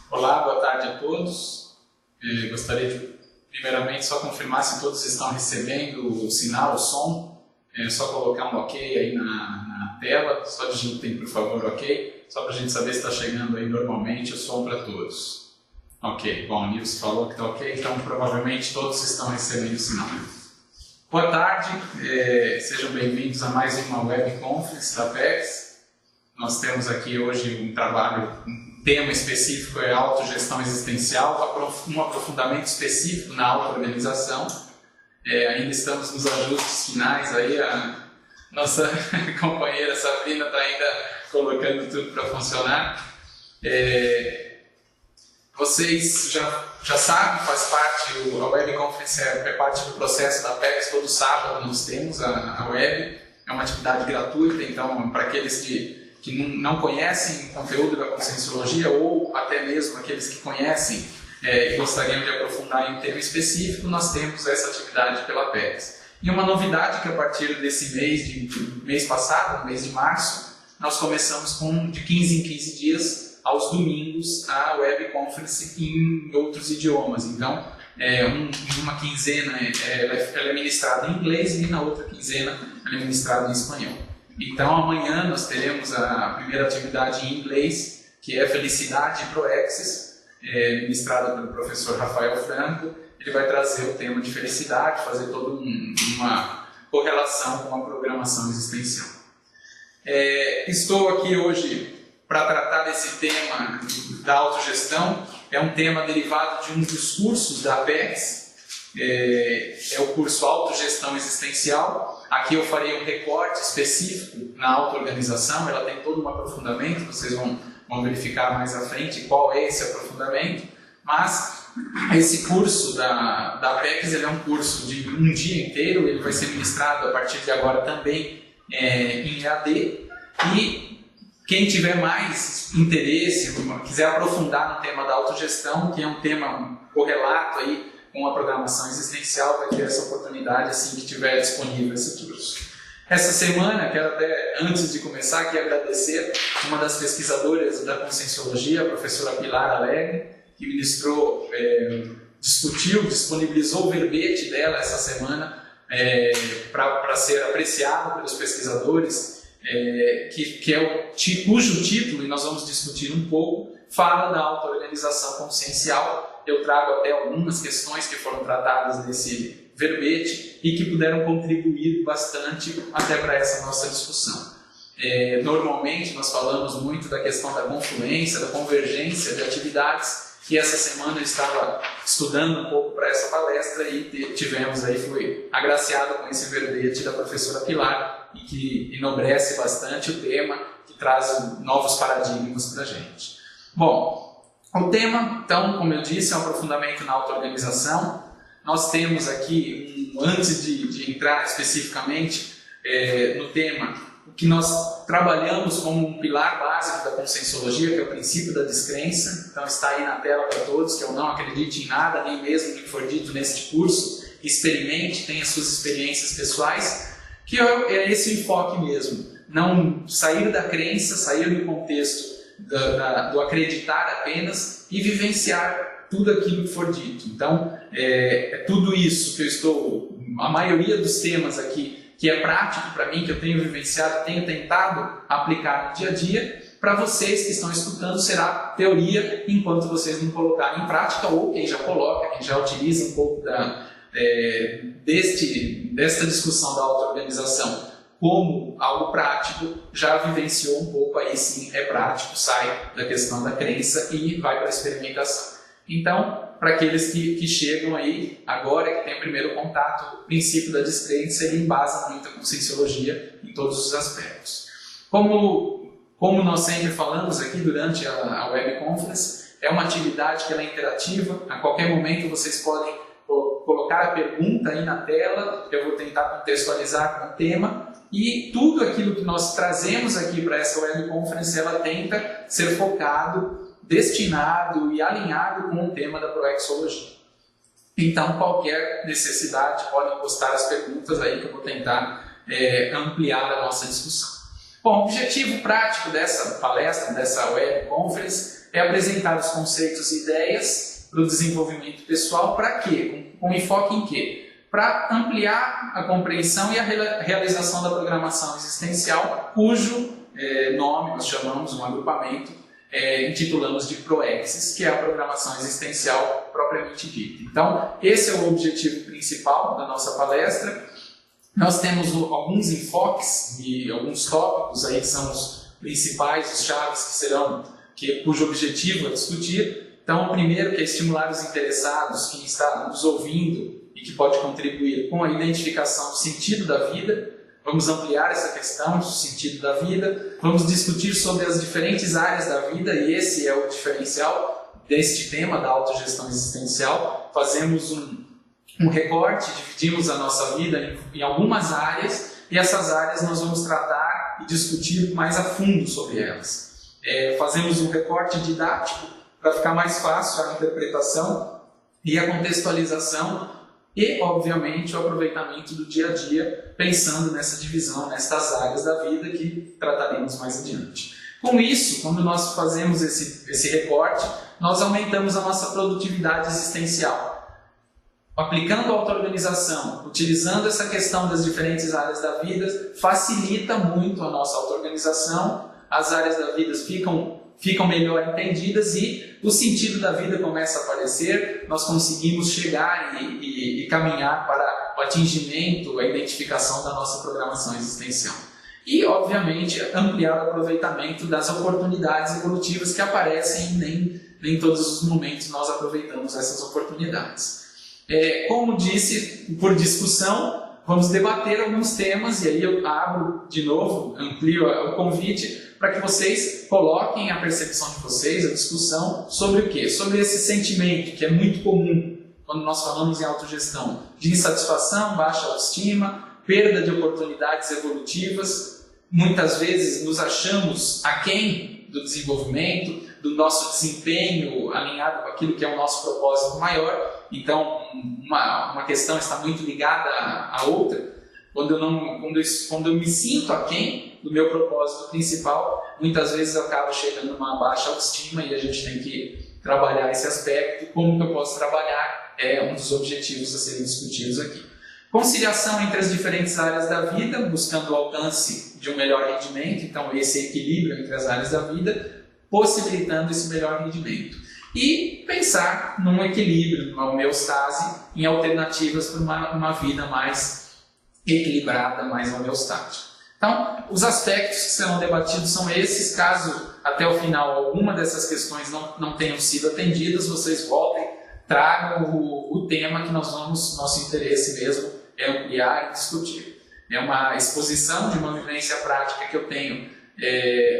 Olá, boa tarde a todos. Gostaria de, primeiramente, só confirmar se todos estão recebendo o sinal, o som. É só colocar um OK aí na tela, só digitem, por favor, OK, só para a gente saber se está chegando aí normalmente o som para todos. Ok, bom, o Nilson falou que está OK, então provavelmente todos estão recebendo o sinal. Boa tarde, sejam bem-vindos a mais uma web conference da PEX. Nós temos aqui hoje um trabalho, um tema específico é autogestão existencial, um aprofundamento específico na auto-organização. Ainda estamos nos ajustes finais, aí a nossa companheira Sabrina está ainda colocando tudo para funcionar. Vocês já sabem, faz parte, a web conference é parte do processo da PEX. Todo sábado nós temos a web, é uma atividade gratuita, então para aqueles que não conhecem o conteúdo da Conscienciologia, ou até mesmo aqueles que conhecem e gostariam de aprofundar em um tema específico, nós temos essa atividade pela PEX. E uma novidade que a partir desse mês passado, no mês de março, nós começamos de 15 em 15 dias, aos domingos, a web conference em outros idiomas. Então, uma quinzena ela é ministrada em inglês e na outra quinzena ela é ministrada em espanhol. Então, amanhã nós teremos a primeira atividade em inglês, que é Felicidade e Proexis, ministrada pelo professor Rafael Franco. Ele vai trazer o tema de felicidade, fazer toda uma correlação com a programação existencial. Estou aqui hoje para tratar desse tema da autogestão. É um tema derivado de um dos cursos da PEX, é o curso Autogestão Existencial. Aqui eu farei um recorte específico na auto-organização, ela tem todo um aprofundamento, vocês vão verificar mais à frente qual é esse aprofundamento, mas esse curso da PEX ele é um curso de um dia inteiro, ele vai ser ministrado a partir de agora também em EAD, e quem tiver mais interesse, quiser aprofundar no tema da autogestão, que é um tema correlato aí com a programação existencial, vai ter essa oportunidade assim que tiver disponível esse curso. Essa semana, quero até, antes de começar, aqui agradecer uma das pesquisadoras da Conscienciologia, a professora Pilar Alegre, que ministrou, disponibilizou o verbete dela essa semana para ser apreciado pelos pesquisadores, cujo título, e nós vamos discutir um pouco, fala da auto-organização consciencial. Eu trago até algumas questões que foram tratadas nesse verbete e que puderam contribuir bastante até para essa nossa discussão. Normalmente nós falamos muito da questão da confluência, da convergência de atividades, e essa semana eu estava estudando um pouco para essa palestra e fui agraciado com esse verbete da professora Pilar, e que enobrece bastante o tema, que traz novos paradigmas para a gente. Bom, o tema, então, como eu disse, é um aprofundamento na auto-organização. Nós temos aqui, antes de entrar especificamente no tema, o que nós trabalhamos como um pilar básico da Conscienciologia, que é o princípio da descrença. Então está aí na tela para todos, que eu não acredite em nada, nem mesmo no que for dito neste curso. Experimente, tenha suas experiências pessoais, que é esse o enfoque mesmo. Não sair da crença, sair do contexto do acreditar apenas e vivenciar tudo aquilo que for dito. Então, é tudo isso que a maioria dos temas aqui, que é prático para mim, que eu tenho vivenciado, tenho tentado aplicar no dia a dia. Para vocês que estão escutando, será teoria, enquanto vocês não colocarem em prática, ou quem já coloca, quem já utiliza um pouco desta discussão da auto-organização como algo prático, já vivenciou um pouco, aí sim é prático, sai da questão da crença e vai para a experimentação. Então, para aqueles que chegam aí agora, que tem o primeiro contato, o princípio da descrença, ele embasa muito a Conscienciologia em todos os aspectos. Como nós sempre falamos aqui durante a web conference, é uma atividade que ela é interativa, a qualquer momento vocês podem colocar a pergunta aí na tela, eu vou tentar contextualizar com o tema, e tudo aquilo que nós trazemos aqui para essa web conference, ela tenta ser focado, destinado e alinhado com o tema da Proexologia. Então, qualquer necessidade, podem postar as perguntas aí que eu vou tentar ampliar a nossa discussão. Bom, o objetivo prático dessa palestra, dessa web conference, é apresentar os conceitos e ideias para o desenvolvimento pessoal. Para quê? Com enfoque em quê? Para ampliar a compreensão e a realização da programação existencial, cujo nome nós chamamos, um agrupamento, intitulamos de ProExis, que é a programação existencial propriamente dita. Então, esse é o objetivo principal da nossa palestra. Nós temos alguns enfoques e alguns tópicos aí que são os principais, os chaves cujo objetivo é discutir. Então, o primeiro que é estimular os interessados, quem está nos ouvindo e que pode contribuir com a identificação do sentido da vida. Vamos ampliar essa questão do sentido da vida. Vamos discutir sobre as diferentes áreas da vida, e esse é o diferencial deste tema da autogestão existencial. Fazemos um recorte, dividimos a nossa vida em algumas áreas, e essas áreas nós vamos tratar e discutir mais a fundo sobre elas. Fazemos um recorte didático para ficar mais fácil a interpretação e a contextualização e, obviamente, o aproveitamento do dia a dia, pensando nessa divisão, nestas áreas da vida que trataremos mais adiante. Com isso, quando nós fazemos esse recorte, nós aumentamos a nossa produtividade existencial. Aplicando a auto-organização, utilizando essa questão das diferentes áreas da vida, facilita muito a nossa auto-organização, as áreas da vida ficam melhor entendidas e o sentido da vida começa a aparecer, nós conseguimos chegar e caminhar para o atingimento, a identificação da nossa programação existencial. E, obviamente, ampliar o aproveitamento das oportunidades evolutivas que aparecem e nem todos os momentos nós aproveitamos essas oportunidades. Como disse, por discussão, vamos debater alguns temas, e aí eu abro de novo, amplio o convite para que vocês coloquem a percepção de vocês, a discussão sobre o quê? Sobre esse sentimento que é muito comum quando nós falamos em autogestão, de insatisfação, baixa autoestima, perda de oportunidades evolutivas. Muitas vezes nos achamos aquém do desenvolvimento, do nosso desempenho alinhado com aquilo que é o nosso propósito maior. Então, uma questão está muito ligada à outra. Quando eu me sinto aquém do meu propósito principal, muitas vezes eu acabo chegando numa baixa autoestima e a gente tem que trabalhar esse aspecto. Como que eu posso trabalhar? É um dos objetivos a serem discutidos aqui. Conciliação entre as diferentes áreas da vida, buscando o alcance de um melhor rendimento. Então, esse equilíbrio entre as áreas da vida, possibilitando esse melhor rendimento. E pensar num equilíbrio, numa homeostase, em alternativas para uma vida mais equilibrada, mais homeostática. Então, os aspectos que serão debatidos são esses. Caso até o final alguma dessas questões não tenham sido atendidas, vocês voltem, tragam o tema que nosso interesse mesmo é ampliar e discutir. É uma exposição de uma vivência prática que eu tenho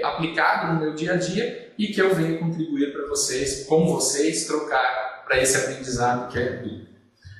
aplicado no meu dia a dia e que eu venho contribuir para vocês, com vocês, trocar para esse aprendizado que é duro.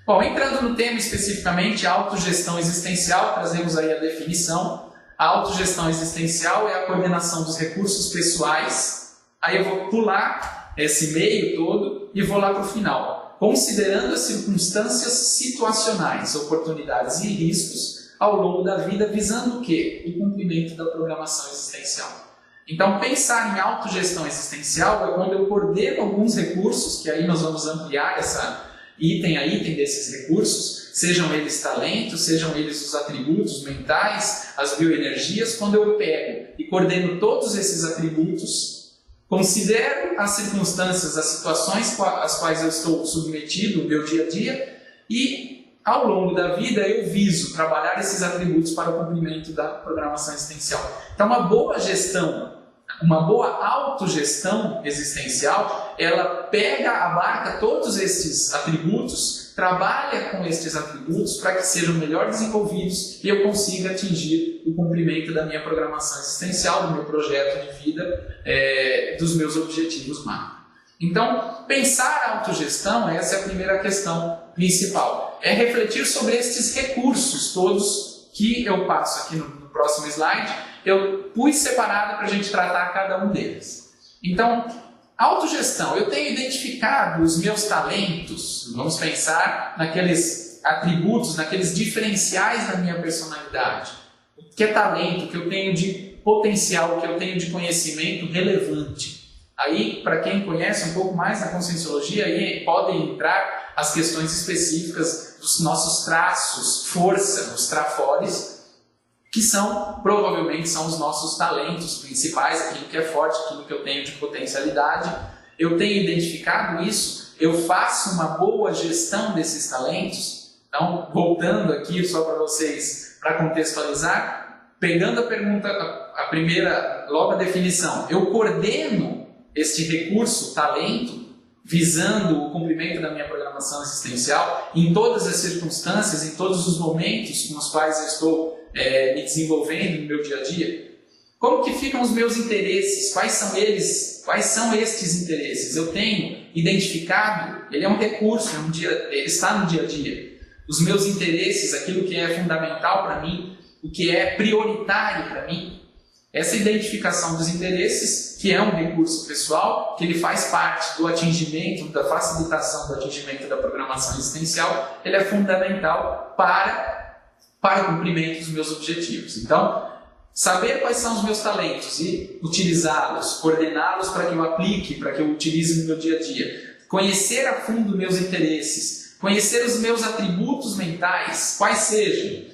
Bom, entrando no tema especificamente, autogestão existencial, trazemos aí a definição. A autogestão existencial é a coordenação dos recursos pessoais. Aí eu vou pular esse meio todo e vou lá para o final. Considerando as circunstâncias situacionais, oportunidades e riscos ao longo da vida, visando o quê? O cumprimento da programação existencial. Então, pensar em autogestão existencial é quando eu coordeno alguns recursos, que aí nós vamos ampliar essa item a item desses recursos, sejam eles talentos, sejam eles os atributos mentais, as bioenergias. Quando eu pego e coordeno todos esses atributos, considero as circunstâncias, as situações às quais eu estou submetido no meu dia a dia e, ao longo da vida, eu viso trabalhar esses atributos para o cumprimento da programação existencial. Então, uma boa gestão, uma boa autogestão existencial, ela abarca todos estes atributos, trabalha com estes atributos para que sejam melhor desenvolvidos e eu consiga atingir o cumprimento da minha programação existencial, do meu projeto de vida, dos meus objetivos macro. Então, pensar a autogestão, essa é a primeira questão principal. É refletir sobre estes recursos todos que eu passo aqui no próximo slide. Eu pus separado para a gente tratar cada um deles. Então, autogestão. Eu tenho identificado os meus talentos, vamos pensar naqueles atributos, naqueles diferenciais da minha personalidade. O que é talento? O que eu tenho de potencial, o que eu tenho de conhecimento relevante. Aí, para quem conhece um pouco mais da Conscienciologia, aí podem entrar as questões específicas dos nossos traços, força, os trafores, que provavelmente são os nossos talentos principais, aquilo que é forte, aquilo que eu tenho de potencialidade. Eu tenho identificado isso, eu faço uma boa gestão desses talentos. Então, voltando aqui só para vocês, para contextualizar, pegando a pergunta, a primeira, logo a definição, eu coordeno este recurso, talento, visando o cumprimento da minha programação existencial em todas as circunstâncias, em todos os momentos com os quais eu estou me desenvolvendo no meu dia a dia. Como que ficam os meus interesses? Quais são eles? Quais são estes interesses? Eu tenho identificado, ele é um recurso, ele está no dia a dia. Os meus interesses, aquilo que é fundamental para mim, o que é prioritário para mim, essa identificação dos interesses, que é um recurso pessoal, que ele faz parte do atingimento, da facilitação do atingimento da programação existencial, ele é fundamental para o cumprimento dos meus objetivos. Então, saber quais são os meus talentos e utilizá-los, coordená-los para que eu aplique, para que eu utilize no meu dia a dia. Conhecer a fundo meus interesses, conhecer os meus atributos mentais, quais sejam,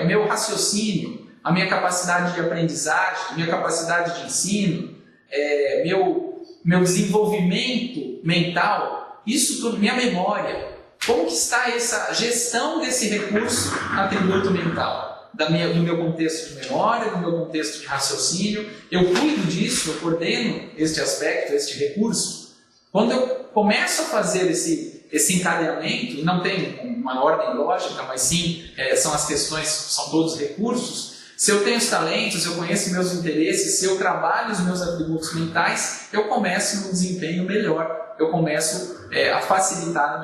o meu raciocínio, a minha capacidade de aprendizagem, a minha capacidade de ensino, meu desenvolvimento mental, isso tudo, minha memória. Como que está essa gestão desse recurso, atributo mental? Do meu contexto de memória, do meu contexto de raciocínio, eu cuido disso, eu coordeno este aspecto, este recurso. Quando eu começo a fazer esse encadeamento, e não tem uma ordem lógica, mas sim são as questões, são todos recursos. Se eu tenho os talentos, eu conheço meus interesses, se eu trabalho os meus atributos mentais, eu começo num desempenho melhor, eu começo a facilitar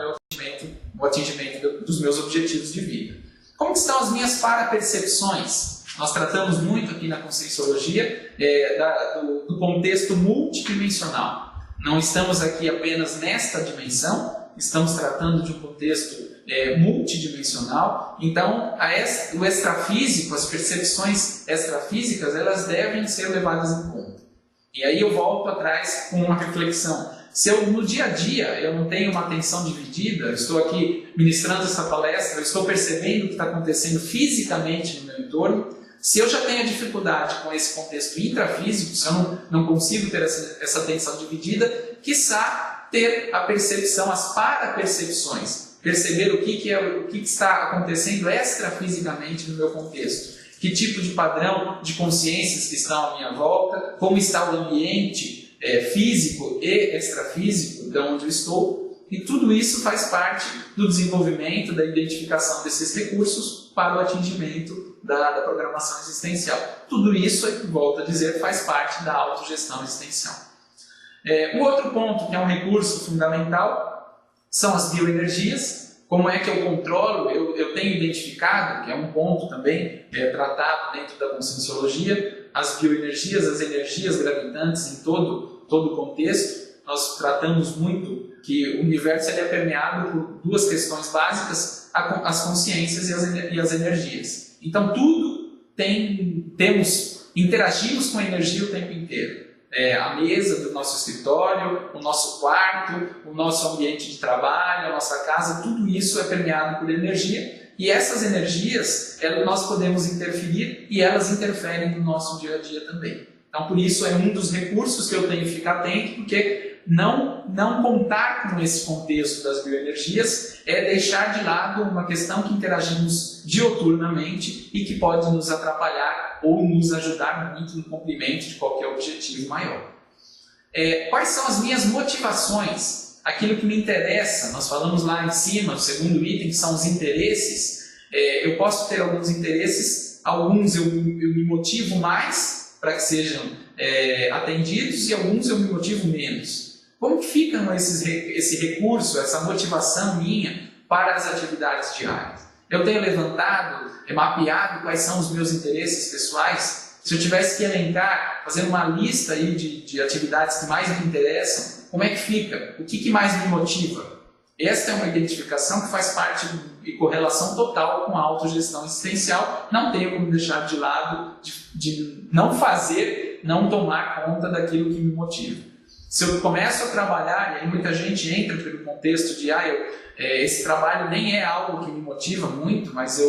o atingimento dos meus objetivos de vida. Como estão as minhas parapercepções? Nós tratamos muito aqui na Conscienciologia do contexto multidimensional. Não estamos aqui apenas nesta dimensão, estamos tratando de um contexto multidimensional. Então, o extrafísico, as percepções extrafísicas, elas devem ser levadas em conta. E aí eu volto atrás com uma reflexão. Se eu, no dia a dia, eu não tenho uma atenção dividida, eu estou aqui ministrando essa palestra, eu estou percebendo o que está acontecendo fisicamente no meu entorno, se eu já tenho dificuldade com esse contexto intrafísico, se eu não consigo ter essa atenção dividida, quiçá ter a percepção, as parapercepções, perceber o que está acontecendo extrafisicamente no meu contexto, que tipo de padrão de consciências que estão à minha volta, como está o ambiente físico e extrafísico de onde eu estou, e tudo isso faz parte do desenvolvimento, da identificação desses recursos para o atingimento da programação existencial. Tudo isso, volto a dizer, faz parte da autogestão existencial. O outro ponto, que é um recurso fundamental, são as bioenergias. Como é que eu controlo? Eu tenho identificado, que é um ponto também tratado dentro da Conscienciologia, as bioenergias, as energias gravitantes em todo o contexto. Nós tratamos muito que o universo é permeado por duas questões básicas, as consciências e as energias. Então tudo interagimos com a energia o tempo inteiro. A mesa do nosso escritório, o nosso quarto, o nosso ambiente de trabalho, a nossa casa, tudo isso é permeado por energia. E essas energias, nós podemos interferir e elas interferem no nosso dia a dia também. Então, por isso, é um dos recursos que eu tenho que ficar atento, porque não contar com esse contexto das bioenergias é deixar de lado uma questão que interagimos dioturnamente e que pode nos atrapalhar ou nos ajudar muito no cumprimento de qualquer objetivo maior. Quais são as minhas motivações? Aquilo que me interessa, nós falamos lá em cima, o segundo item, que são os interesses. Eu posso ter alguns interesses, alguns eu me motivo mais para que sejam atendidos e alguns eu me motivo menos. Como que ficam esse recurso, essa motivação minha para as atividades diárias? Eu tenho levantado, mapeado quais são os meus interesses pessoais. Se eu tivesse que elencar, fazer uma lista aí de atividades que mais me interessam, como é que fica? O que mais me motiva? Esta é uma identificação que faz parte e correlação total com a autogestão existencial. Não tenho como deixar de lado, de não fazer, não tomar conta daquilo que me motiva. Se eu começo a trabalhar, e aí muita gente entra pelo contexto de esse trabalho nem é algo que me motiva muito, mas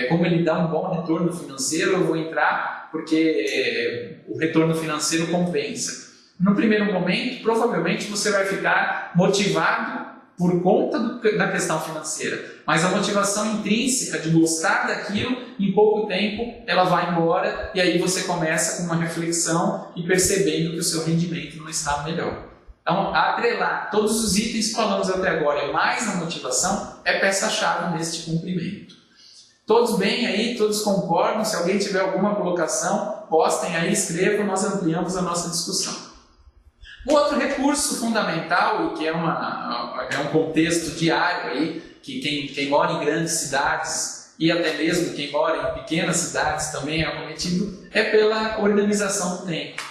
como ele dá um bom retorno financeiro, eu vou entrar porque o retorno financeiro compensa. No primeiro momento, provavelmente você vai ficar motivado por conta da questão financeira, mas a motivação intrínseca de gostar daquilo, em pouco tempo ela vai embora, e aí você começa com uma reflexão e percebendo que o seu rendimento não está melhor. Então, atrelar todos os itens que falamos até agora, mais a motivação, é peça-chave neste cumprimento. Todos bem aí? Todos concordam? Se alguém tiver alguma colocação, postem aí, escrevam, nós ampliamos a nossa discussão. Um outro recurso fundamental, e que é um contexto diário aí, que quem mora em grandes cidades e até mesmo quem mora em pequenas cidades também é acometido, é pela organização do tempo.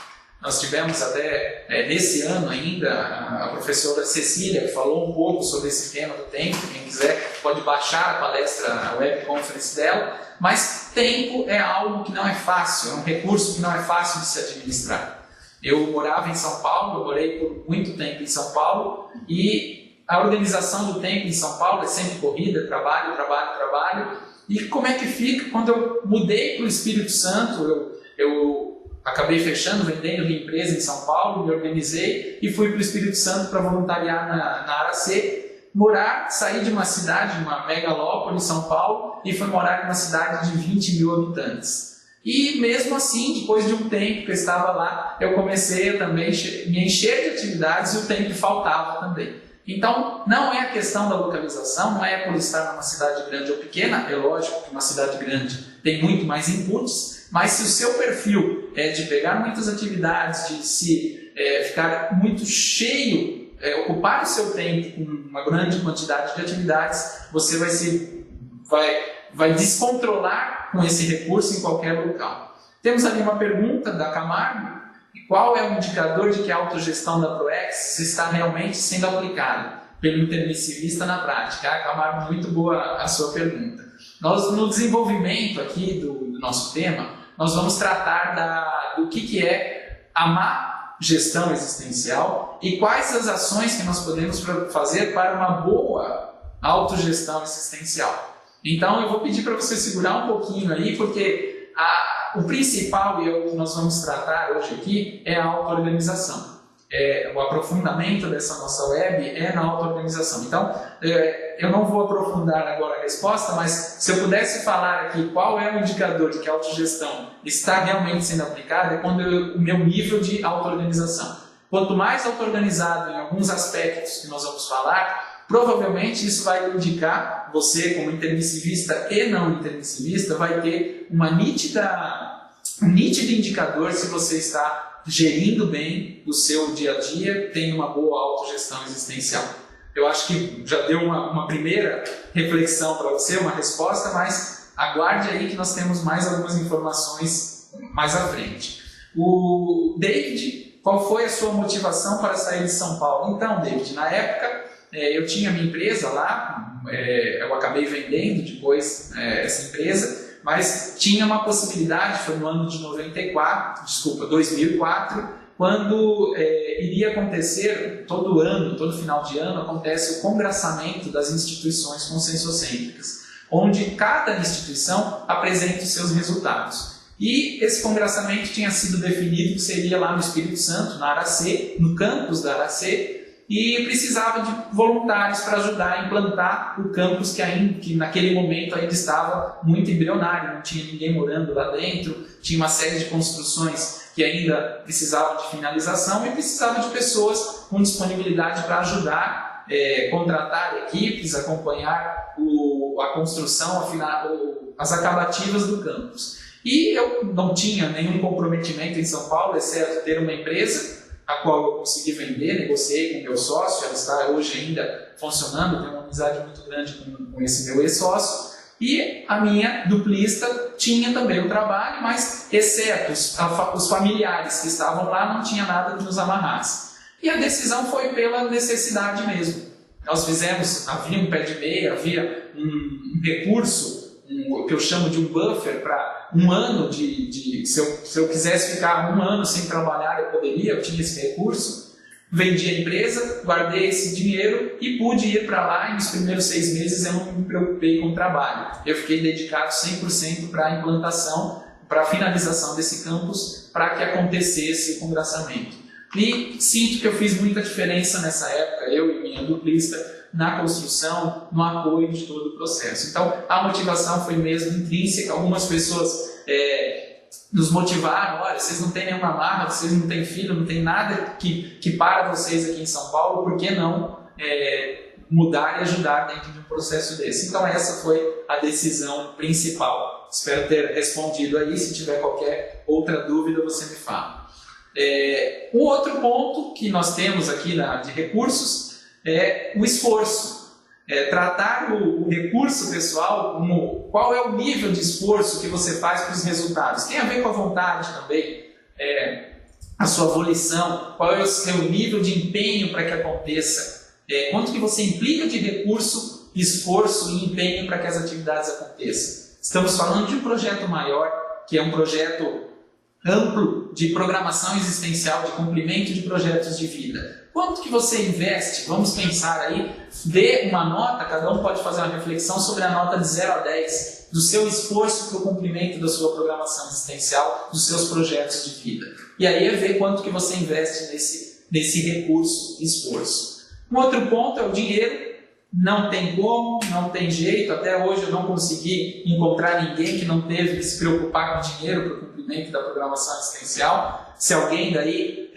Nós tivemos até nesse ano ainda a professora Cecília, que falou um pouco sobre esse tema do tempo. Quem quiser pode baixar a palestra, a web conference dela, mas tempo é algo que não é fácil, é um recurso que não é fácil de se administrar. Eu morava em São Paulo, eu morei por muito tempo em São Paulo, e a organização do tempo em São Paulo é sempre corrida, trabalho, trabalho, trabalho. E como é que fica? Quando eu mudei para o Espírito Santo, eu acabei fechando, vendendo minha empresa em São Paulo, me organizei e fui para o Espírito Santo para voluntariar na Aracê, saí de uma cidade, uma megalópole, São Paulo, e fui morar em uma cidade de 20 mil habitantes. E mesmo assim, depois de um tempo que eu estava lá, eu comecei a também me encher de atividades e o tempo faltava também. Então, não é a questão da localização, não é por estar numa cidade grande ou pequena, é lógico que uma cidade grande tem muito mais inputs, mas se o seu perfil é de pegar muitas atividades, de ficar muito cheio, ocupar o seu tempo com uma grande quantidade de atividades, você vai descontrolar com esse recurso em qualquer local. Temos ali uma pergunta da Camargo: qual é o indicador de que a autogestão da ProEx está realmente sendo aplicada pelo intermissivista na prática? Camargo, muito boa a sua pergunta. Nós, no desenvolvimento aqui do nosso tema, nós vamos tratar do que é a má gestão existencial e quais as ações que nós podemos fazer para uma boa autogestão existencial. Então, eu vou pedir para você segurar um pouquinho aí, porque o principal, e é o que nós vamos tratar hoje aqui, é a auto-organização. O aprofundamento dessa nossa web é na auto-organização. Então, eu não vou aprofundar agora a resposta, mas se eu pudesse falar aqui qual é o indicador de que a autogestão está realmente sendo aplicada, é quando o meu nível de auto-organização. Quanto mais auto-organizado em alguns aspectos que nós vamos falar, provavelmente isso vai indicar, você como intermissivista e não intermissivista, vai ter um nítido indicador se você está gerindo bem o seu dia a dia, tem uma boa autogestão existencial. Eu acho que já deu uma primeira reflexão para você, uma resposta, mas aguarde aí que nós temos mais algumas informações mais à frente. O David, qual foi a sua motivação para sair de São Paulo? Então, David, na época eu tinha minha empresa lá, eu acabei vendendo depois essa empresa, mas tinha uma possibilidade, foi no ano de 2004, quando iria acontecer, todo final de ano, acontece o congraçamento das instituições consensocêntricas, onde cada instituição apresenta os seus resultados. E esse congraçamento tinha sido definido que seria lá no Espírito Santo, na Aracê, no campus da Aracê, e precisava de voluntários para ajudar a implantar o campus que naquele momento ainda estava muito embrionário, não tinha ninguém morando lá dentro, tinha uma série de construções que ainda precisavam de finalização e precisava de pessoas com disponibilidade para ajudar, contratar equipes, acompanhar a construção, as acabativas do campus. E eu não tinha nenhum comprometimento em São Paulo, exceto ter uma empresa, a qual eu consegui vender, negociei com o meu sócio, ela está hoje ainda funcionando, tenho uma amizade muito grande com esse meu ex-sócio, e a minha duplista tinha também o trabalho, mas exceto os familiares que estavam lá, não tinha nada que nos amarrasse. E a decisão foi pela necessidade mesmo. nós fizemos, havia um pé de meia, havia um recurso, o que eu chamo de um buffer para um ano se eu quisesse ficar um ano sem trabalhar, eu tinha esse recurso, vendi a empresa, guardei esse dinheiro e pude ir para lá, e nos primeiros 6 meses eu não me preocupei com o trabalho. Eu fiquei dedicado 100% para a implantação, para a finalização desse campus, para que acontecesse o congraçamento. E sinto que eu fiz muita diferença nessa época, eu e minha duplista, na construção, no apoio de todo o processo. Então, a motivação foi mesmo intrínseca. Algumas pessoas nos motivaram: olha, vocês não têm nenhuma marra, vocês não têm filho, não tem nada que para vocês aqui em São Paulo, por que não mudar e ajudar dentro de um processo desse? Então, essa foi a decisão principal. Espero ter respondido aí. Se tiver qualquer outra dúvida, você me fala. Um outro ponto que nós temos aqui de recursos é o esforço. Tratar o recurso pessoal como qual é o nível de esforço que você faz para os resultados. Tem a ver com a vontade também, a sua volição, qual é o seu nível de empenho para que aconteça, quanto que você implica de recurso, esforço e empenho para que as atividades aconteçam. Estamos falando de um projeto maior, que é um projeto amplo de programação existencial, de cumprimento de projetos de vida. Quanto que você investe? Vamos pensar aí, dê uma nota, cada um pode fazer uma reflexão sobre a nota de 0 a 10 do seu esforço para o cumprimento da sua programação existencial, dos seus projetos de vida. E aí é ver quanto que você investe nesse recurso, esforço. Um outro ponto é o dinheiro. Não tem como, não tem jeito. Até hoje eu não consegui encontrar ninguém que não teve que se preocupar com dinheiro para o cumprimento da programação existencial. Se alguém daí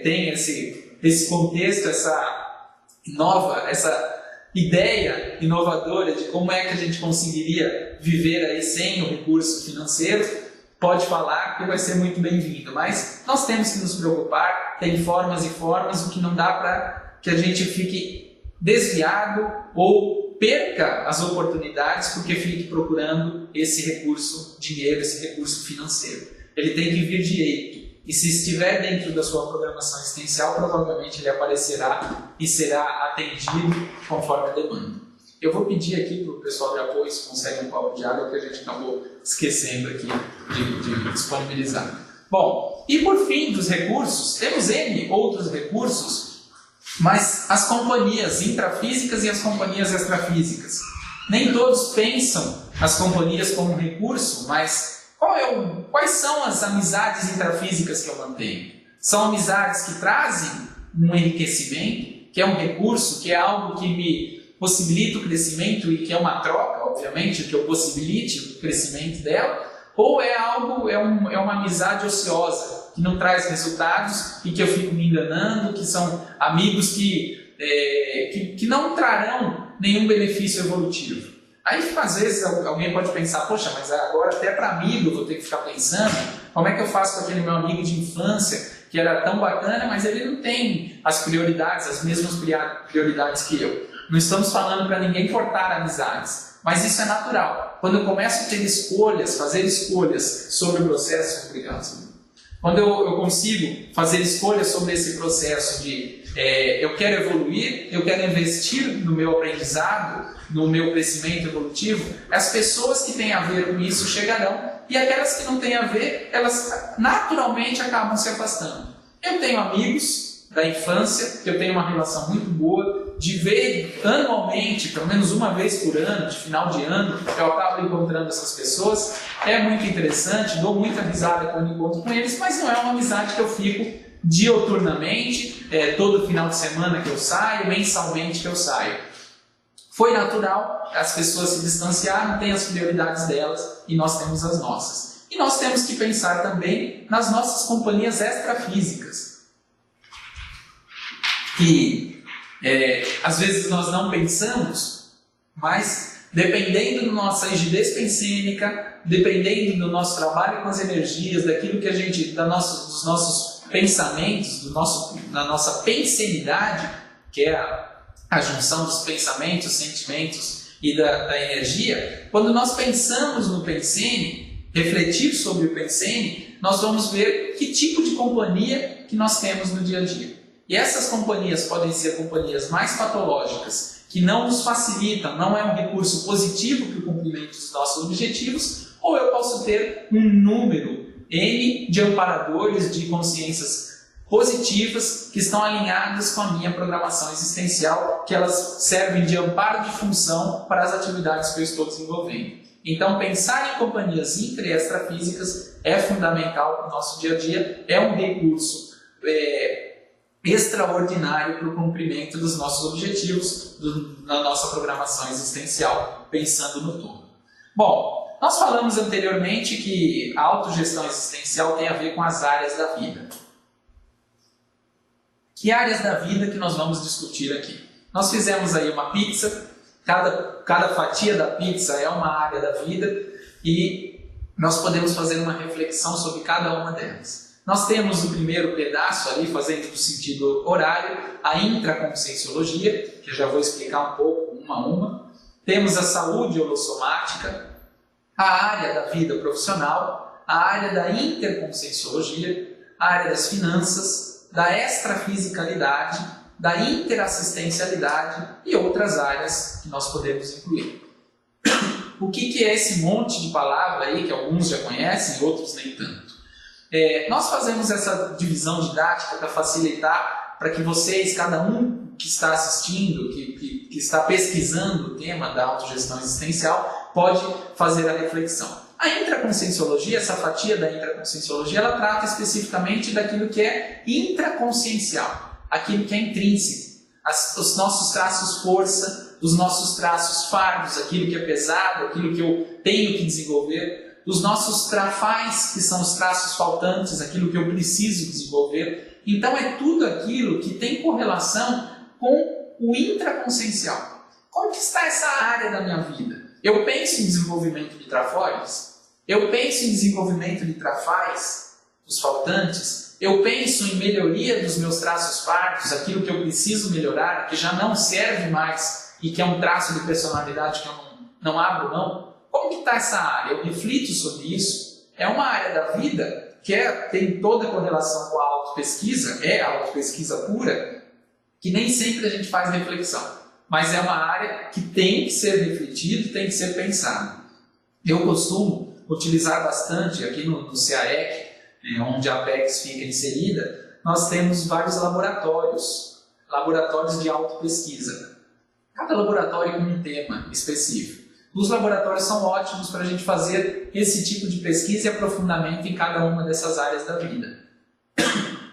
tem esse contexto, essa ideia inovadora de como é que a gente conseguiria viver aí sem o recurso financeiro, pode falar que vai ser muito bem-vindo. Mas nós temos que nos preocupar, tem formas e formas, o que não dá para que a gente fique desviado ou perca as oportunidades porque fique procurando esse recurso dinheiro, esse recurso financeiro. Ele tem que vir direito. E se estiver dentro da sua programação existencial, provavelmente ele aparecerá e será atendido conforme a demanda. Eu vou pedir aqui para o pessoal de apoio se consegue um copo de água, que a gente acabou esquecendo aqui de disponibilizar. Bom, e por fim dos recursos, temos N outros recursos, mas as companhias intrafísicas e as companhias extrafísicas. Nem todos pensam as companhias como um recurso, mas quais são as amizades intrafísicas que eu mantenho? São amizades que trazem um enriquecimento, que é um recurso, que é algo que me possibilita o crescimento e que é uma troca, obviamente, que eu possibilite o crescimento dela, ou é uma amizade ociosa, que não traz resultados e que eu fico me enganando, que são amigos que não trarão nenhum benefício evolutivo. Aí, às vezes, alguém pode pensar: poxa, mas agora até para amigo eu vou ter que ficar pensando, como é que eu faço com aquele meu amigo de infância, que era tão bacana, mas ele não tem as mesmas prioridades que eu. Não estamos falando para ninguém cortar amizades, mas isso é natural. Quando eu começo a ter escolhas, fazer escolhas sobre o processo, quando eu consigo fazer escolhas sobre esse processo de eu quero evoluir, eu quero investir no meu aprendizado, no meu crescimento evolutivo, as pessoas que têm a ver com isso chegarão, e aquelas que não têm a ver, elas naturalmente acabam se afastando. Eu tenho amigos da infância, que eu tenho uma relação muito boa, de ver anualmente, pelo menos uma vez por ano, de final de ano, eu acabo encontrando essas pessoas. É muito interessante, dou muita risada quando encontro com eles, mas não é uma amizade que eu fico dioturnamente, todo final de semana que eu saio, mensalmente que eu saio. Foi natural, as pessoas se distanciaram, têm as prioridades delas e nós temos as nossas. E nós temos que pensar também nas nossas companhias extrafísicas, que às vezes nós não pensamos, mas dependendo da nossa rigidez pensênica, dependendo do nosso trabalho com as energias, daquilo que a gente, dos nossos pensamentos, da nossa pensenidade, que é a junção dos pensamentos, sentimentos e da energia, quando nós pensamos no pensene, refletir sobre o pensene, nós vamos ver que tipo de companhia que nós temos no dia a dia. E essas companhias podem ser companhias mais patológicas, que não nos facilitam, não é um recurso positivo para o cumprimento dos nossos objetivos, ou eu posso ter um número N de amparadores de consciências positivas que estão alinhadas com a minha programação existencial, que elas servem de amparo de função para as atividades que eu estou desenvolvendo. Então, pensar em companhias intra e extrafísicas é fundamental para o nosso dia a dia, é um recurso extraordinário para o cumprimento dos nossos objetivos, na nossa programação existencial, pensando no todo. Bom, nós falamos anteriormente que a autogestão existencial tem a ver com as áreas da vida. Que áreas da vida que nós vamos discutir aqui? Nós fizemos aí uma pizza, cada fatia da pizza é uma área da vida e nós podemos fazer uma reflexão sobre cada uma delas. Nós temos o primeiro pedaço ali, fazendo no sentido horário, a intraconscienciologia, que eu já vou explicar um pouco, uma a uma. Temos a saúde holossomática, a área da vida profissional, a área da interconscienciologia, a área das finanças, da extrafisicalidade, da interassistencialidade e outras áreas que nós podemos incluir. O que é esse monte de palavra aí, que alguns já conhecem, outros nem tanto? Nós fazemos essa divisão didática para facilitar, para que vocês, cada um que está assistindo, que está pesquisando o tema da autogestão existencial, pode fazer a reflexão. A intraconscienciologia, essa fatia da intraconscienciologia, ela trata especificamente daquilo que é intraconsciencial, aquilo que é intrínseco, os nossos traços força, os nossos traços fardos, aquilo que é pesado, aquilo que eu tenho que desenvolver, os nossos trafais, que são os traços faltantes, aquilo que eu preciso desenvolver. Então é tudo aquilo que tem correlação com o intraconsciencial. Como que está essa área da minha vida? Eu penso em desenvolvimento de trafóides? Eu penso em desenvolvimento de trafais, os faltantes? Eu penso em melhoria dos meus traços fardos, aquilo que eu preciso melhorar, que já não serve mais e que é um traço de personalidade que eu não abro mão? Como que está essa área? Eu reflito sobre isso. É uma área da vida que tem toda a correlação com a autopesquisa, é a autopesquisa pura, que nem sempre a gente faz reflexão. Mas é uma área que tem que ser refletido, tem que ser pensado. Eu costumo utilizar bastante aqui no CAEC, onde a Apex fica inserida, nós temos vários laboratórios de autopesquisa. Cada laboratório com um tema específico. Os laboratórios são ótimos para a gente fazer esse tipo de pesquisa e aprofundamento em cada uma dessas áreas da vida.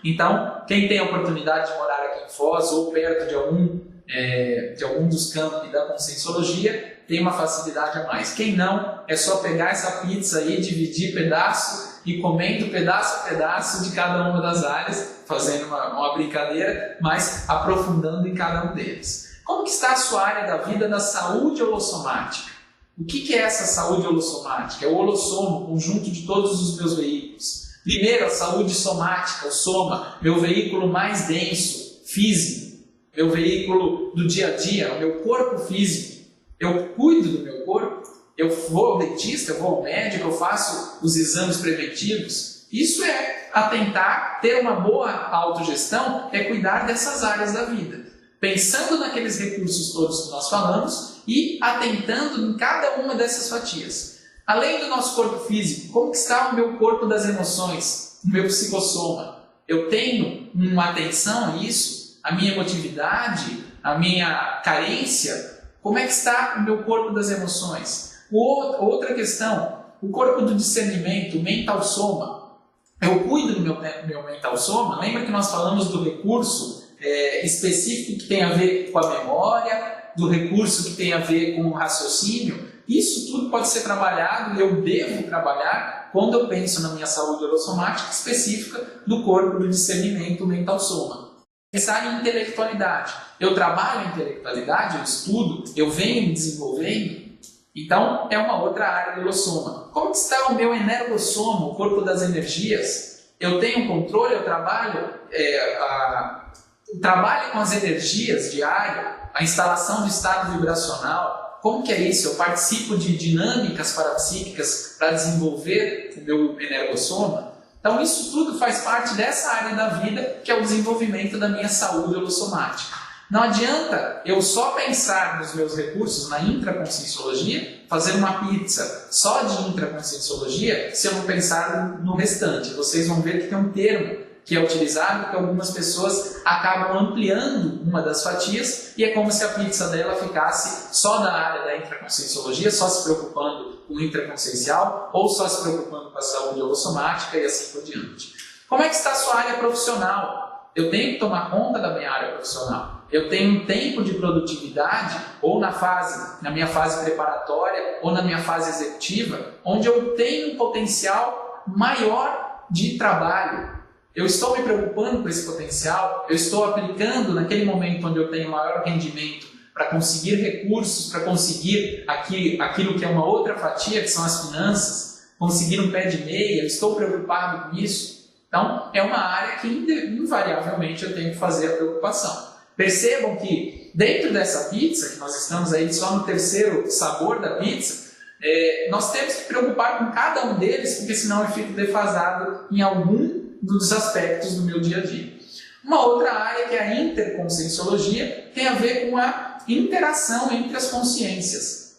Então, quem tem a oportunidade de morar aqui em Foz ou perto de algum dos campi da Conscienciologia, tem uma facilidade a mais. Quem não, é só pegar essa pizza aí, dividir pedaço e comendo pedaço a pedaço de cada uma das áreas, fazendo uma brincadeira, mas aprofundando em cada um deles. Como que está a sua área da vida da saúde holossomática? O que é essa saúde holossomática? É o holossomo, o conjunto de todos os meus veículos. Primeiro, a saúde somática, o soma, meu veículo mais denso, físico, meu veículo do dia a dia, o meu corpo físico. Eu cuido do meu corpo, eu vou ao dentista, eu vou ao médico, eu faço os exames preventivos. Isso é atentar, ter uma boa autogestão, é cuidar dessas áreas da vida. Pensando naqueles recursos todos que nós falamos e atentando em cada uma dessas fatias. Além do nosso corpo físico, como está o meu corpo das emoções, o meu psicossoma? Eu tenho uma atenção a isso? A minha emotividade, a minha carência? Como é que está o meu corpo das emoções? Outra questão, o corpo do discernimento, o mental soma. Eu cuido do meu mental soma? Lembra que nós falamos do recurso específico que tem a ver com a memória, do recurso que tem a ver com o raciocínio? Isso tudo pode ser trabalhado e eu devo trabalhar quando eu penso na minha saúde holossomática específica do corpo do discernimento, o mental soma. Pensar em intelectualidade. Eu trabalho a intelectualidade, eu estudo, eu venho me desenvolvendo. Então, é uma outra área do holossoma. Como está o meu energossoma, o corpo das energias? Eu tenho controle, eu trabalho com as energias diárias, a instalação do estado vibracional. Como que é isso? Eu participo de dinâmicas parapsíquicas para desenvolver o meu energossoma? Então isso tudo faz parte dessa área da vida que é o desenvolvimento da minha saúde holossomática. Não adianta eu só pensar nos meus recursos na intraconscienciologia, fazer uma pizza só de intraconscienciologia, se eu não pensar no restante. Vocês vão ver que tem um termo que é utilizado porque algumas pessoas acabam ampliando uma das fatias e é como se a pizza dela ficasse só na área da intraconscienciologia, só se preocupando com o intraconsciencial ou só se preocupando com a saúde holossomática e assim por diante. Como é que está a sua área profissional? Eu tenho que tomar conta da minha área profissional. Eu tenho um tempo de produtividade, ou na minha fase preparatória, ou na minha fase executiva, onde eu tenho um potencial maior de trabalho. Eu estou me preocupando com esse potencial, eu estou aplicando naquele momento onde eu tenho maior rendimento para conseguir recursos, para conseguir aquilo que é uma outra fatia, que são as finanças, conseguir um pé de meia, eu estou preocupado com isso. Então, é uma área que invariavelmente eu tenho que fazer a preocupação. Percebam que dentro dessa pizza, que nós estamos aí só no terceiro sabor da pizza, nós temos que preocupar com cada um deles, porque senão eu fico defasado em algum dos aspectos do meu dia a dia. Uma outra área, que é a interconscienciologia, tem a ver com a interação entre as consciências.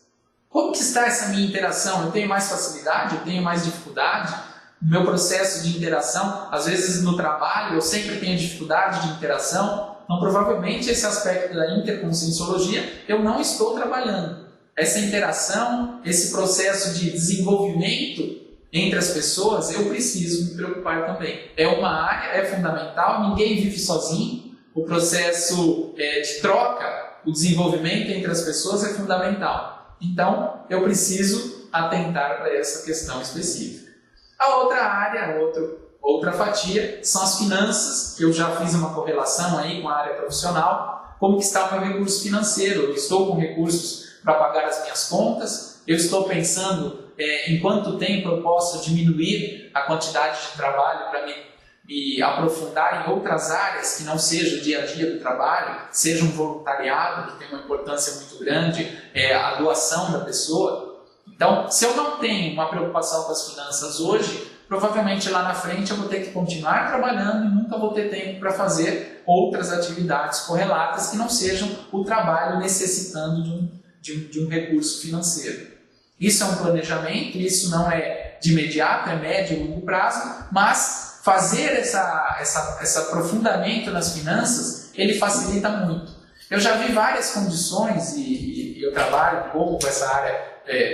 Como que está essa minha interação? Eu tenho mais facilidade? Eu tenho mais dificuldade? O meu processo de interação, às vezes no trabalho, eu sempre tenho dificuldade de interação. Então, provavelmente, esse aspecto da interconscienciologia eu não estou trabalhando. Essa interação, esse processo de desenvolvimento entre as pessoas, eu preciso me preocupar também. É uma área, é fundamental, ninguém vive sozinho. O processo de troca, o desenvolvimento entre as pessoas é fundamental. Então, eu preciso atentar para essa questão específica. A outra área, outra fatia, são as finanças, que eu já fiz uma correlação aí com a área profissional. Como que está o meu recurso financeiro? Eu estou com recursos para pagar as minhas contas? Eu estou pensando em quanto tempo eu posso diminuir a quantidade de trabalho para me aprofundar em outras áreas que não seja o dia a dia do trabalho, seja um voluntariado, que tem uma importância muito grande, a doação da pessoa. Então, se eu não tenho uma preocupação com as finanças hoje, provavelmente lá na frente eu vou ter que continuar trabalhando e nunca vou ter tempo para fazer outras atividades correlatas que não sejam o trabalho necessitando de um recurso financeiro. Isso é um planejamento, isso não é de imediato, é médio e longo prazo, mas fazer esse aprofundamento nas finanças, ele facilita muito. Eu já vi várias condições e eu trabalho um pouco com essa área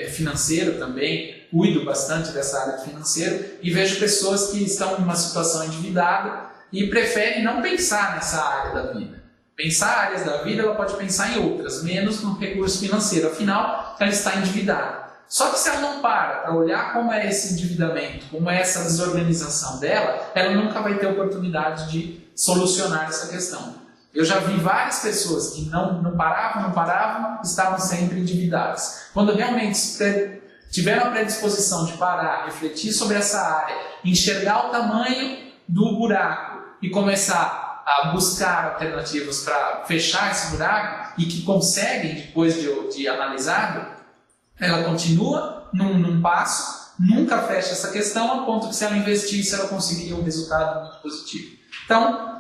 do financeiro também, cuido bastante dessa área do financeiro e vejo pessoas que estão em uma situação endividada e preferem não pensar nessa área da vida. Pensar áreas da vida, ela pode pensar em outras, menos no recurso financeiro, afinal, ela está endividada. Só que se ela não para olhar como é esse endividamento, como é essa desorganização dela, ela nunca vai ter oportunidade de solucionar essa questão. Eu já vi várias pessoas que não paravam, estavam sempre endividadas. Quando realmente tiveram a predisposição de parar, refletir sobre essa área, enxergar o tamanho do buraco e começar a buscar alternativas para fechar esse buraco e que conseguem, depois de analisado, ela continua num passo, nunca fecha essa questão, a ponto que se ela investisse, ela conseguiria um resultado muito positivo. Então,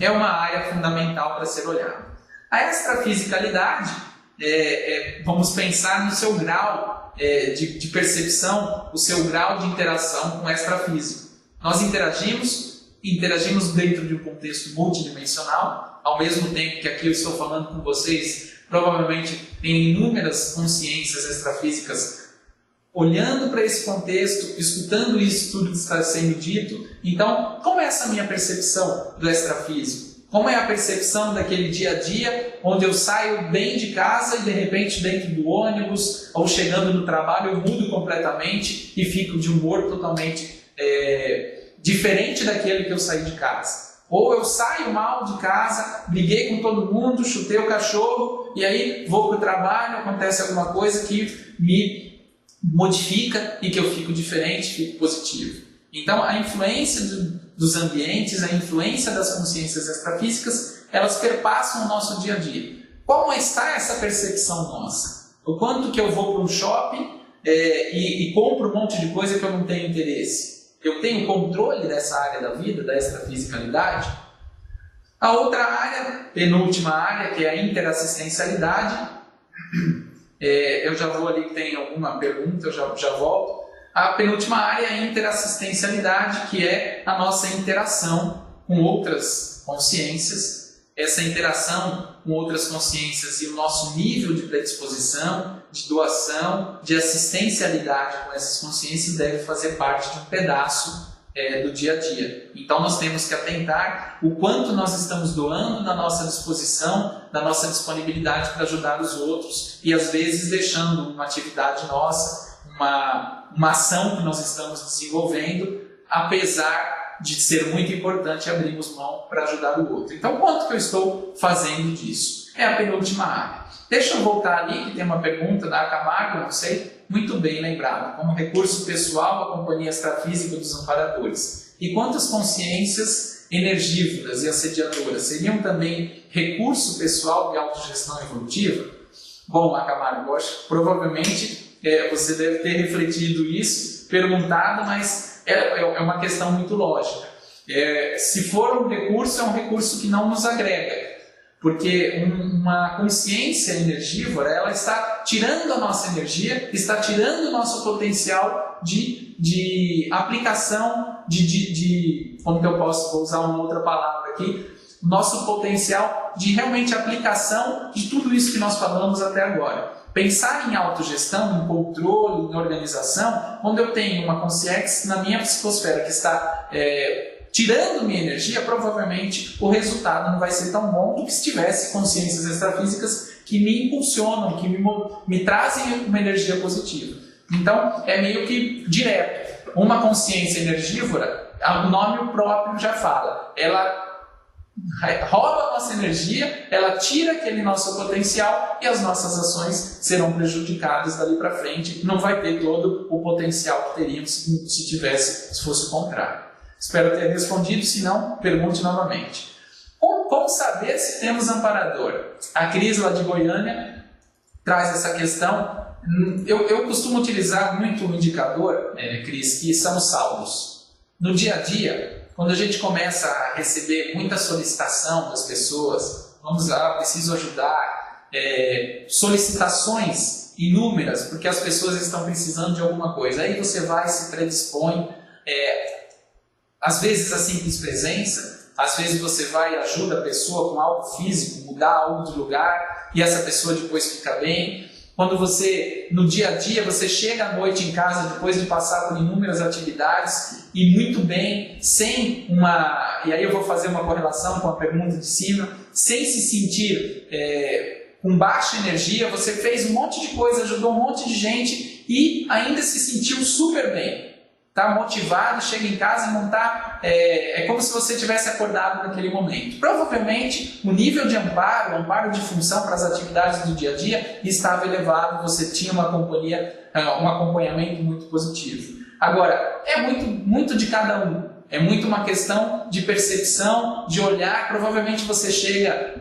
é uma área fundamental para ser olhada. A extrafisicalidade, vamos pensar no seu grau de percepção, o seu grau de interação com o extrafísico. Nós interagimos dentro de um contexto multidimensional, ao mesmo tempo que aqui eu estou falando com vocês, provavelmente tem inúmeras consciências extrafísicas olhando para esse contexto, escutando isso tudo que está sendo dito. Então, como é essa minha percepção do extrafísico? Como é a percepção daquele dia a dia, onde eu saio bem de casa e de repente dentro do ônibus, ou chegando no trabalho, eu mudo completamente e fico de humor totalmente diferente daquele que eu saí de casa. Ou eu saio mal de casa, briguei com todo mundo, chutei o cachorro, e aí vou para o trabalho, acontece alguma coisa que me modifica e que eu fico diferente, fico positivo. Então, a influência dos ambientes, a influência das consciências extrafísicas, elas perpassam o nosso dia a dia. Como está essa percepção nossa? O quanto que eu vou para um shopping e compro um monte de coisa que eu não tenho interesse? Eu tenho controle dessa área da vida, da extrafisicalidade? A outra área, penúltima área, que é a interassistencialidade, eu já vou ali, tem alguma pergunta, eu já volto. A penúltima área é a interassistencialidade, que é a nossa interação com outras consciências. Essa interação com outras consciências e o nosso nível de predisposição, de doação, de assistencialidade com essas consciências deve fazer parte de um pedaço do dia a dia. Então nós temos que atentar o quanto nós estamos doando da nossa disposição, da nossa disponibilidade para ajudar os outros e às vezes deixando uma atividade nossa, uma ação que nós estamos desenvolvendo, apesar de ser muito importante abrirmos mão para ajudar o outro. Então, quanto que eu estou fazendo disso? É a penúltima área. Deixa eu voltar ali, que tem uma pergunta da Camargo, não sei, muito bem lembrado, como recurso pessoal a companhia extrafísica dos amparadores. E quantas consciências energívoras e assediadoras seriam também recurso pessoal de autogestão evolutiva? Bom, Camargo, eu acho que provavelmente você deve ter refletido isso, perguntado, mas é uma questão muito lógica. Se for um recurso, é um recurso que não nos agrega, porque uma consciência energívora, ela está tirando a nossa energia, está tirando o nosso potencial de aplicação, como que eu vou usar uma outra palavra aqui, nosso potencial de realmente aplicação de tudo isso que nós falamos até agora. Pensar em autogestão, em controle, em organização, quando eu tenho uma consciência na minha psicosfera que está tirando minha energia, provavelmente o resultado não vai ser tão bom do que se tivesse consciências extrafísicas que me impulsionam, que me trazem uma energia positiva. Então, é meio que direto. Uma consciência energívora, o nome próprio já fala, ela rouba a nossa energia, ela tira aquele nosso potencial e as nossas ações serão prejudicadas dali para frente. Não vai ter todo o potencial que teríamos se fosse o contrário. Espero ter respondido, se não, pergunte novamente. Como saber se temos amparador? A Cris, lá de Goiânia, traz essa questão. Eu costumo utilizar muito um indicador, Cris, que são os saldos. No dia a dia, quando a gente começa a receber muita solicitação das pessoas, preciso ajudar, solicitações inúmeras, porque as pessoas estão precisando de alguma coisa, aí você vai, se predispõe, às vezes a simples presença, às vezes você vai e ajuda a pessoa com algo físico, mudar algo de lugar, e essa pessoa depois fica bem. Quando você, no dia a dia, você chega à noite em casa depois de passar por inúmeras atividades e muito bem, sem uma... E aí eu vou fazer uma correlação com a pergunta de cima. Sem se sentir com baixa energia, você fez um monte de coisa, ajudou um monte de gente e ainda se sentiu super bem. Está motivado, chega em casa e não está... É como se você tivesse acordado naquele momento. Provavelmente o nível de amparo, o amparo de função para as atividades do dia a dia estava elevado, você tinha uma companhia, um acompanhamento muito positivo. Agora, é muito de cada um. É muito uma questão de percepção, de olhar. Provavelmente você chega,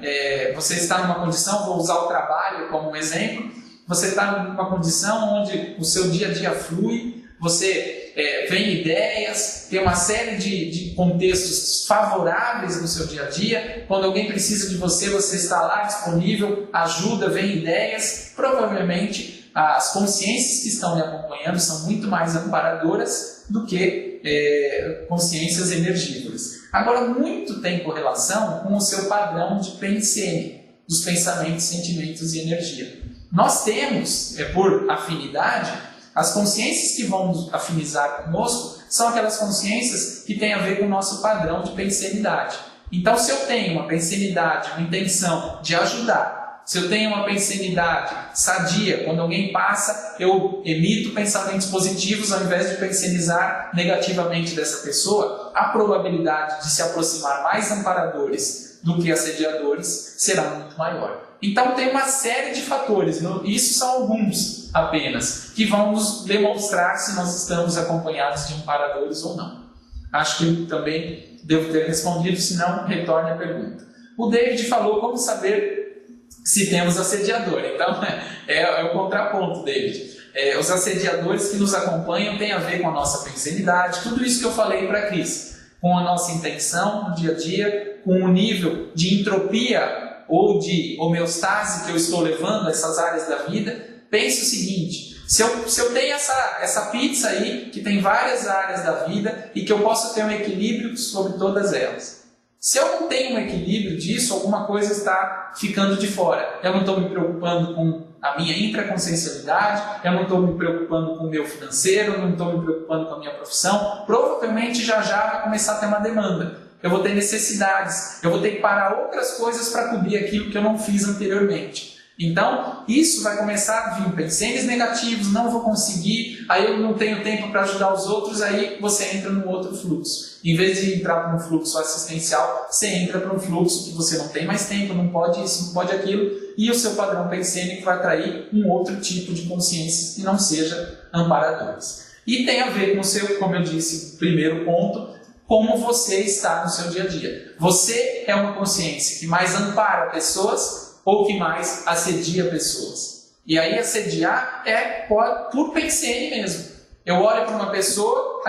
você está numa condição, vou usar o trabalho como um exemplo, você está numa condição onde o seu dia a dia flui, você vem ideias, tem uma série de contextos favoráveis no seu dia a dia. Quando alguém precisa de você, você está lá disponível, ajuda, vem ideias. Provavelmente as consciências que estão me acompanhando são muito mais amparadoras do que consciências energívoras. Agora, muito tem correlação com o seu padrão de PNCM, dos pensamentos, sentimentos e energia. Nós temos, por afinidade, as consciências que vão nos afinizar conosco são aquelas consciências que têm a ver com o nosso padrão de pensenidade. Então, se eu tenho uma pensenidade, uma intenção de ajudar, se eu tenho uma pensenidade sadia, quando alguém passa, eu emito pensamentos positivos ao invés de pensenizar negativamente dessa pessoa, a probabilidade de se aproximar mais amparadores do que assediadores será muito maior. Então tem uma série de fatores, isso são alguns apenas, que vão nos demonstrar se nós estamos acompanhados de amparadores ou não. Acho que eu também devo ter respondido, se não, retorne a pergunta. O David falou como saber se temos assediador, então é o contraponto, David. Os assediadores que nos acompanham têm a ver com a nossa pensanidade, tudo isso que eu falei para a Cris, com a nossa intenção no dia a dia, com o nível de entropia ou de homeostase que eu estou levando a essas áreas da vida. Pense o seguinte, se eu tenho essa pizza aí, que tem várias áreas da vida e que eu posso ter um equilíbrio sobre todas elas. Se eu não tenho um equilíbrio disso, alguma coisa está ficando de fora. Eu não estou me preocupando com a minha intraconsciencialidade, eu não estou me preocupando com o meu financeiro, eu não estou me preocupando com a minha profissão. Provavelmente já vai começar a ter uma demanda. Eu vou ter necessidades, eu vou ter que parar outras coisas para cobrir aquilo que eu não fiz anteriormente. Então, isso vai começar a vir pensamentos negativos, não vou conseguir, aí eu não tenho tempo para ajudar os outros, aí você entra num outro fluxo. Em vez de entrar para um fluxo assistencial, você entra para um fluxo que você não tem mais tempo, não pode isso, não pode aquilo, e o seu padrão pensênico vai atrair um outro tipo de consciência que não seja amparadores. E tem a ver com o seu, como eu disse, primeiro ponto, como você está no seu dia a dia. Você é uma consciência que mais ampara pessoas ou que mais assedia pessoas. E aí assediar é por PCN mesmo. Eu olho para uma pessoa,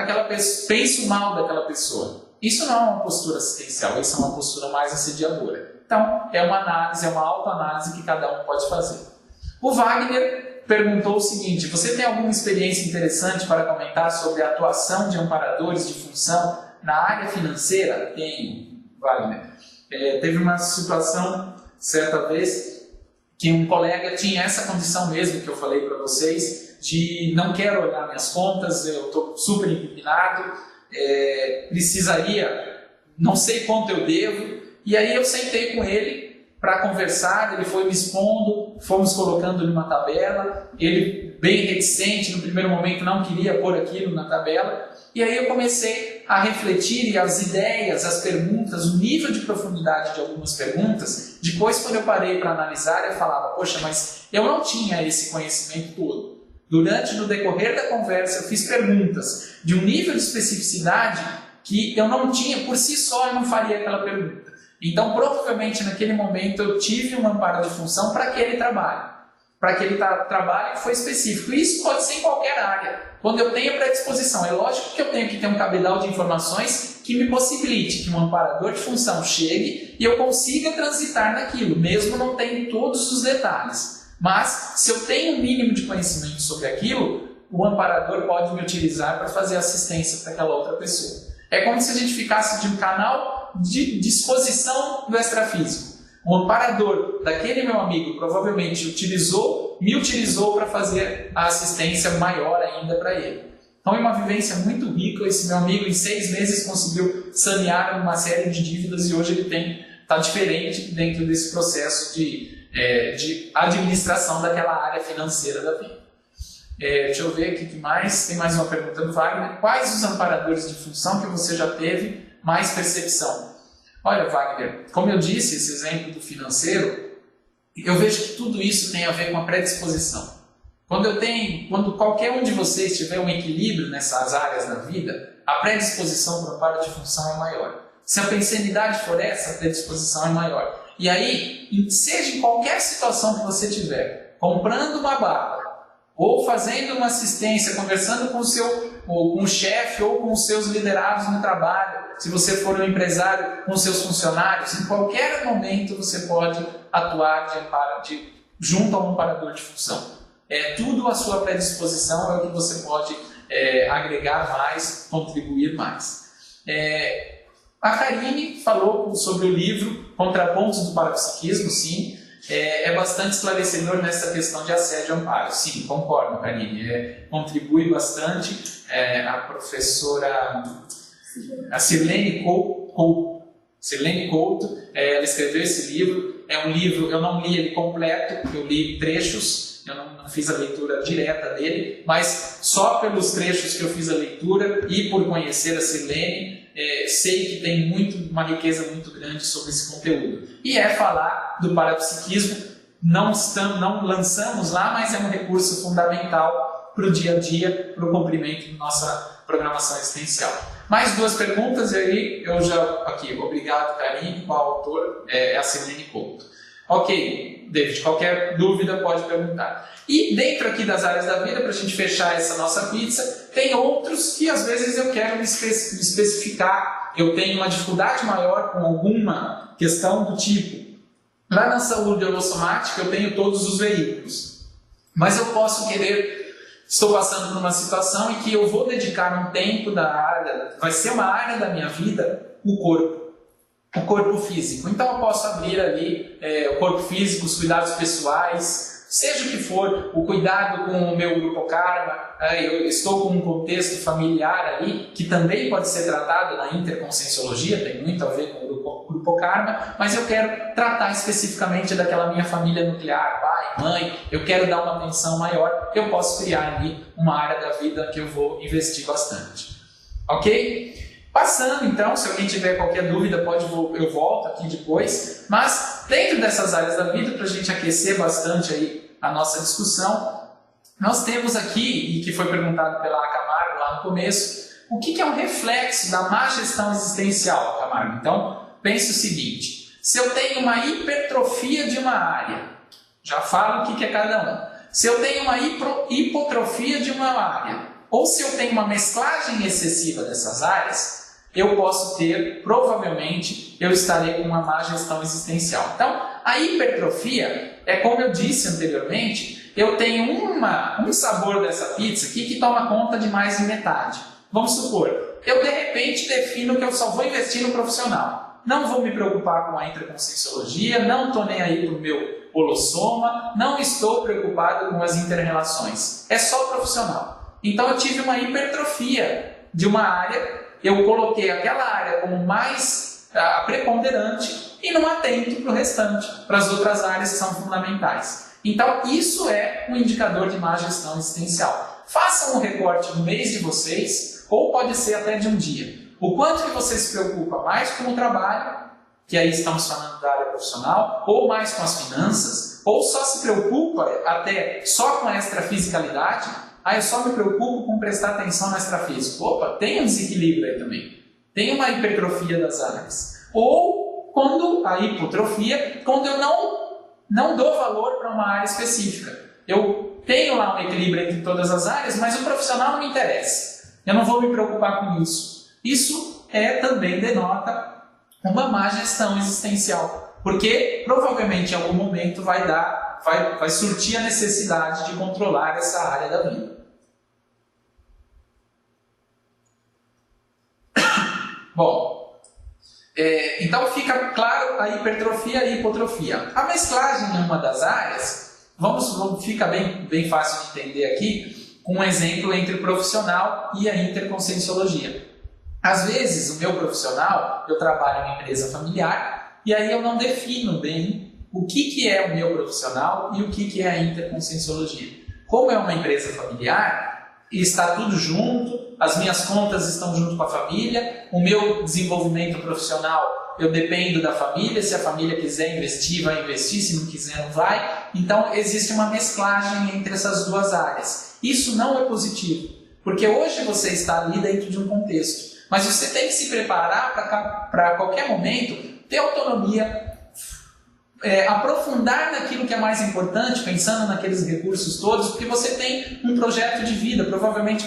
penso mal daquela pessoa. Isso não é uma postura assistencial, isso é uma postura mais assediadora. Então, é uma análise, é uma autoanálise que cada um pode fazer. O Wagner perguntou o seguinte: você tem alguma experiência interessante para comentar sobre a atuação de amparadores de função na área financeira? Tenho, Wagner. Teve uma situação certa vez que um colega tinha essa condição mesmo que eu falei para vocês, de não quero olhar minhas contas, eu estou super empinado, precisaria, não sei quanto eu devo, e aí eu sentei com ele para conversar, ele foi me expondo, fomos colocando numa tabela, ele bem reticente, no primeiro momento não queria pôr aquilo na tabela, e aí eu comecei a refletir e as ideias, as perguntas, o nível de profundidade de algumas perguntas, depois quando eu parei para analisar, eu falava, poxa, mas eu não tinha esse conhecimento todo. No decorrer da conversa, eu fiz perguntas de um nível de especificidade que eu não tinha, por si só eu não faria aquela pergunta. Então, provavelmente, naquele momento, eu tive uma amparo de função para aquele trabalho. Para aquele trabalho que foi específico. E isso pode ser em qualquer área. Quando eu tenho predisposição, é lógico que eu tenho que ter um cabedal de informações que me possibilite que um amparador de função chegue e eu consiga transitar naquilo, mesmo não tendo todos os detalhes. Mas, se eu tenho um mínimo de conhecimento sobre aquilo, o amparador pode me utilizar para fazer assistência para aquela outra pessoa. É como se a gente ficasse de um canal de disposição do extrafísico. O amparador daquele meu amigo provavelmente me utilizou para fazer a assistência maior ainda para ele. Então é uma vivência muito rica. Esse meu amigo em 6 meses conseguiu sanear uma série de dívidas e hoje ele está diferente dentro desse processo de administração daquela área financeira da vida. Deixa eu ver aqui o que mais. Tem mais uma pergunta do Wagner. Quais os amparadores de função que você já teve mais percepção? Olha, Wagner, como eu disse, esse exemplo do financeiro, eu vejo que tudo isso tem a ver com a predisposição. Quando qualquer um de vocês tiver um equilíbrio nessas áreas da vida, a predisposição para o amparo de função é maior. Se a pensanidade for essa, a predisposição é maior. E aí, seja em qualquer situação que você tiver, comprando uma bala, ou fazendo uma assistência, conversando com o chefe ou com os seus liderados no trabalho, se você for um empresário com seus funcionários, em qualquer momento você pode atuar junto a um amparador de função. Tudo a sua predisposição é o que você pode agregar mais, contribuir mais. A Karine falou sobre o livro Contrapontos do Parapsiquismo, sim. É bastante esclarecedor nessa questão de assédio e amparo. Sim, concordo, Karine. Contribui bastante. A professora Sirlene Couto, ela escreveu esse livro. É um livro, eu não li ele completo, eu li trechos, eu não fiz a leitura direta dele, mas só pelos trechos que eu fiz a leitura e por conhecer a Sirlene, sei que tem uma riqueza muito grande sobre esse conteúdo. E falar do parapsiquismo, não lançamos lá, mas é um recurso fundamental para o dia a dia, para o cumprimento da nossa programação existencial. Mais 2 perguntas e aí obrigado, Karine, com a autora, a Sirlene Couto. Ok, David, qualquer dúvida pode perguntar. E dentro aqui das áreas da vida, para a gente fechar essa nossa pizza, tem outros que às vezes eu quero me especificar. Eu tenho uma dificuldade maior com alguma questão do tipo. Lá na saúde holossomática eu tenho todos os veículos. Mas eu posso querer, estou passando por uma situação em que eu vou dedicar um tempo da área, vai ser uma área da minha vida, o corpo físico. Então eu posso abrir ali o corpo físico, os cuidados pessoais, seja o que for, o cuidado com o meu grupo karma, eu estou com um contexto familiar ali, que também pode ser tratado na interconscienciologia, tem muito a ver com o grupo karma, mas eu quero tratar especificamente daquela minha família nuclear, pai, mãe, eu quero dar uma atenção maior, eu posso criar ali uma área da vida que eu vou investir bastante. Ok? Passando então, se alguém tiver qualquer dúvida, eu volto aqui depois, mas dentro dessas áreas da vida, para a gente aquecer bastante aí a nossa discussão, nós temos aqui, e que foi perguntado pela Camargo lá no começo, o que é um reflexo da má gestão existencial, Camargo? Então, pense o seguinte, se eu tenho uma hipertrofia de uma área, já falo o que é cada um, se eu tenho uma hipotrofia de uma área, ou se eu tenho uma mesclagem excessiva dessas áreas, eu posso ter, provavelmente, eu estarei com uma má gestão existencial. Então, a hipertrofia é como eu disse anteriormente, eu tenho um sabor dessa pizza aqui que toma conta de mais de metade. Vamos supor, eu de repente defino que eu só vou investir no profissional. Não vou me preocupar com a interconscienciologia, não estou nem aí para o meu holossoma, não estou preocupado com as interrelações. É só profissional. Então eu tive uma hipertrofia de uma área, eu coloquei aquela área como mais preponderante e não atento para o restante, para as outras áreas que são fundamentais. Então isso é um indicador de má gestão existencial. Façam um recorte do mês de vocês, ou pode ser até de um dia. O quanto que você se preocupa mais com o trabalho, que aí estamos falando da área profissional, ou mais com as finanças, ou só se preocupa até só com a extrafisicalidade. Eu só me preocupo com prestar atenção no extrafísico. Opa, tem um desequilíbrio aí também. Tem uma hipertrofia das áreas. Ou quando a hipotrofia, quando eu não dou valor para uma área específica. Eu tenho lá um equilíbrio entre todas as áreas, mas o profissional não me interessa. Eu não vou me preocupar com isso. Isso também denota uma má gestão existencial. Porque provavelmente em algum momento vai surtir a necessidade de controlar essa área da vida. Bom, então fica claro a hipertrofia e a hipotrofia. A mesclagem em uma das áreas, fica bem fácil de entender aqui, com um exemplo entre o profissional e a interconscienciologia. Às vezes, o meu profissional, eu trabalho em uma empresa familiar, e aí eu não defino bem o que é o meu profissional e o que é a interconscienciologia. Como é uma empresa familiar, está tudo junto, as minhas contas estão junto com a família, o meu desenvolvimento profissional, eu dependo da família, se a família quiser investir, vai investir, se não quiser, não vai. Então, existe uma mesclagem entre essas duas áreas. Isso não é positivo, porque hoje você está ali dentro de um contexto, mas você tem que se preparar para qualquer momento ter autonomia, aprofundar naquilo que é mais importante, pensando naqueles recursos todos, porque você tem um projeto de vida. Provavelmente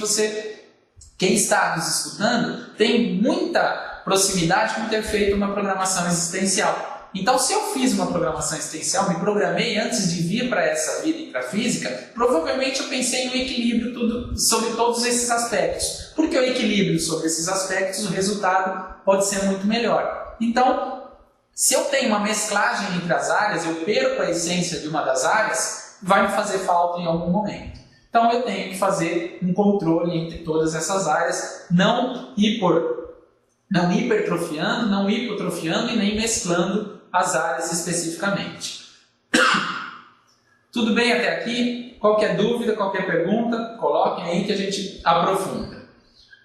quem está nos escutando, tem muita proximidade com ter feito uma programação existencial. Então, se eu fiz uma programação existencial, me programei antes de vir para essa vida intrafísica, provavelmente eu pensei em um equilíbrio sobre todos esses aspectos. Porque o equilíbrio sobre esses aspectos, o resultado pode ser muito melhor. Então, se eu tenho uma mesclagem entre as áreas, eu perco a essência de uma das áreas, vai me fazer falta em algum momento. Então eu tenho que fazer um controle entre todas essas áreas, não hipertrofiando, não hipotrofiando e nem mesclando as áreas especificamente. Tudo bem até aqui? Qualquer dúvida, qualquer pergunta, coloquem aí que a gente aprofunda.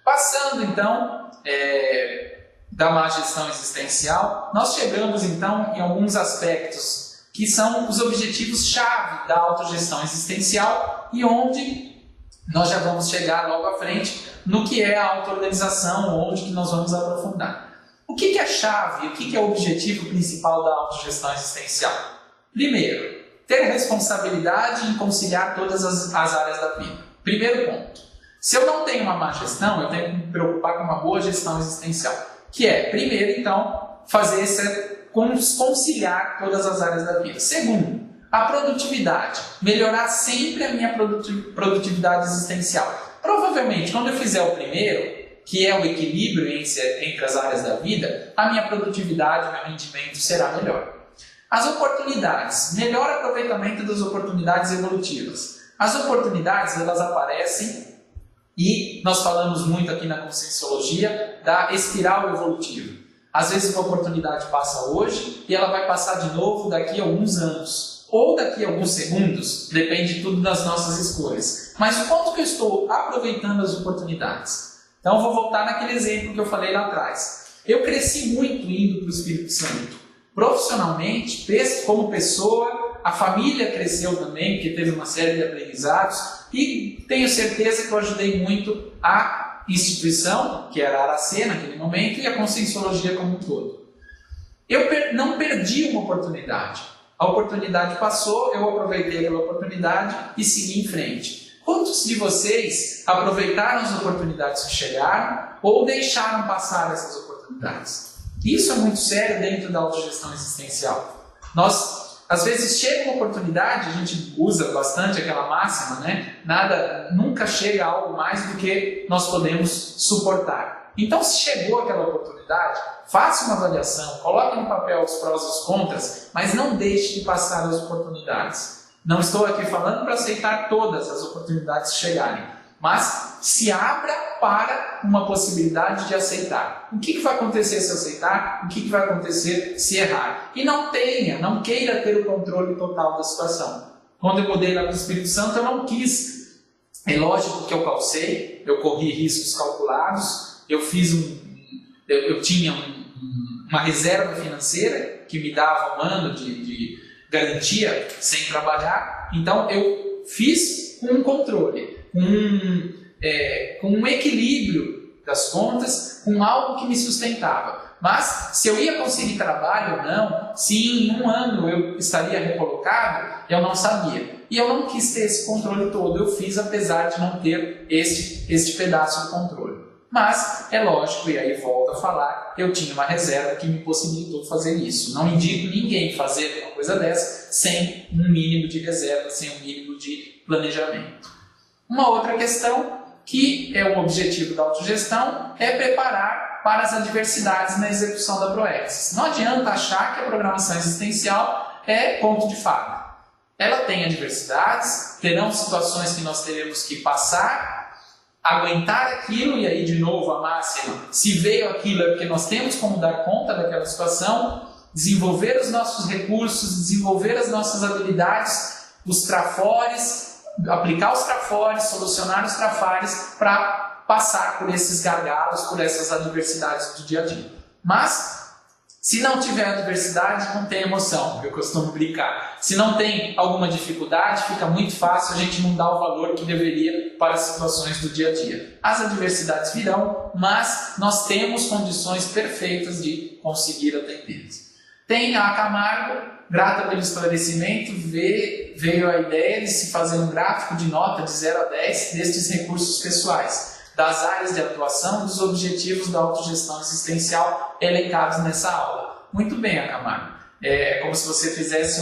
Passando então da má gestão existencial, nós chegamos então em alguns aspectos que são os objetivos-chave da autogestão existencial e onde nós já vamos chegar logo à frente no que é a auto-organização, onde que nós vamos aprofundar. O que é chave, o que é o objetivo principal da autogestão existencial? Primeiro, ter responsabilidade em conciliar todas as áreas da vida. Primeiro ponto. Se eu não tenho uma má gestão, eu tenho que me preocupar com uma boa gestão existencial. Que é, primeiro, então, conciliar todas as áreas da vida. Segundo, a produtividade. Melhorar sempre a minha produtividade existencial. Provavelmente, quando eu fizer o primeiro, que é o equilíbrio entre as áreas da vida, a minha produtividade, meu rendimento será melhor. As oportunidades. Melhor aproveitamento das oportunidades evolutivas. As oportunidades, elas aparecem e nós falamos muito aqui na Conscienciologia da espiral evolutiva. Às vezes uma oportunidade passa hoje e ela vai passar de novo daqui a alguns anos. Ou daqui a alguns segundos, depende tudo das nossas escolhas. Mas o quanto que eu estou aproveitando as oportunidades? Então, eu vou voltar naquele exemplo que eu falei lá atrás. Eu cresci muito indo para o Espírito Santo. Profissionalmente, como pessoa, a família cresceu também, porque teve uma série de aprendizados. E tenho certeza que eu ajudei muito a instituição, que era a Aracê naquele momento, e a Conscienciologia como um todo. Eu não perdi uma oportunidade. A oportunidade passou, eu aproveitei aquela oportunidade e segui em frente. Quantos de vocês aproveitaram as oportunidades que chegaram ou deixaram passar essas oportunidades? Isso é muito sério dentro da autogestão existencial. Às vezes chega uma oportunidade, a gente usa bastante aquela máxima, né? Nunca chega a algo mais do que nós podemos suportar. Então, se chegou aquela oportunidade, faça uma avaliação, coloque no papel os prós e os contras, mas não deixe de passar as oportunidades. Não estou aqui falando para aceitar todas as oportunidades que chegarem, mas se abra para uma possibilidade de aceitar. O que vai acontecer se aceitar? O que vai acontecer se errar? E não queira ter o controle total da situação. Quando eu mudei lá para o Espírito Santo, eu não quis. É lógico que eu calcei, eu corri riscos calculados, eu tinha uma reserva financeira que me dava um ano de garantia sem trabalhar, então eu fiz com um controle, com um equilíbrio das contas, com algo que me sustentava. Mas se eu ia conseguir trabalho ou não, se em um ano eu estaria recolocado, eu não sabia. E eu não quis ter esse controle todo, eu fiz apesar de não ter este pedaço do controle. Mas, é lógico, e aí volto a falar, eu tinha uma reserva que me possibilitou fazer isso. Não indico ninguém fazer uma coisa dessa sem um mínimo de reserva, sem um mínimo de planejamento. Uma outra questão, que é o objetivo da autogestão, é preparar para as adversidades na execução da ProExis. Não adianta achar que a programação existencial é ponto de fada. Ela tem adversidades, terão situações que nós teremos que passar, aguentar aquilo, e aí de novo a máxima, se veio aquilo é porque nós temos como dar conta daquela situação, desenvolver os nossos recursos, desenvolver as nossas habilidades, os trafores, aplicar os trafores, solucionar os trafares para passar por esses gargalos, por essas adversidades do dia a dia. Mas, se não tiver adversidade, não tem emoção, eu costumo brincar. Se não tem alguma dificuldade, fica muito fácil a gente não dar o valor que deveria para as situações do dia a dia. As adversidades virão, mas nós temos condições perfeitas de conseguir atendê-las. Tem a Camargo, grata pelo esclarecimento, veio a ideia de se fazer um gráfico de nota de 0 a 10 destes recursos pessoais, das áreas de atuação e dos objetivos da autogestão existencial elencados nessa aula. Muito bem, Camargo. É como se você fizesse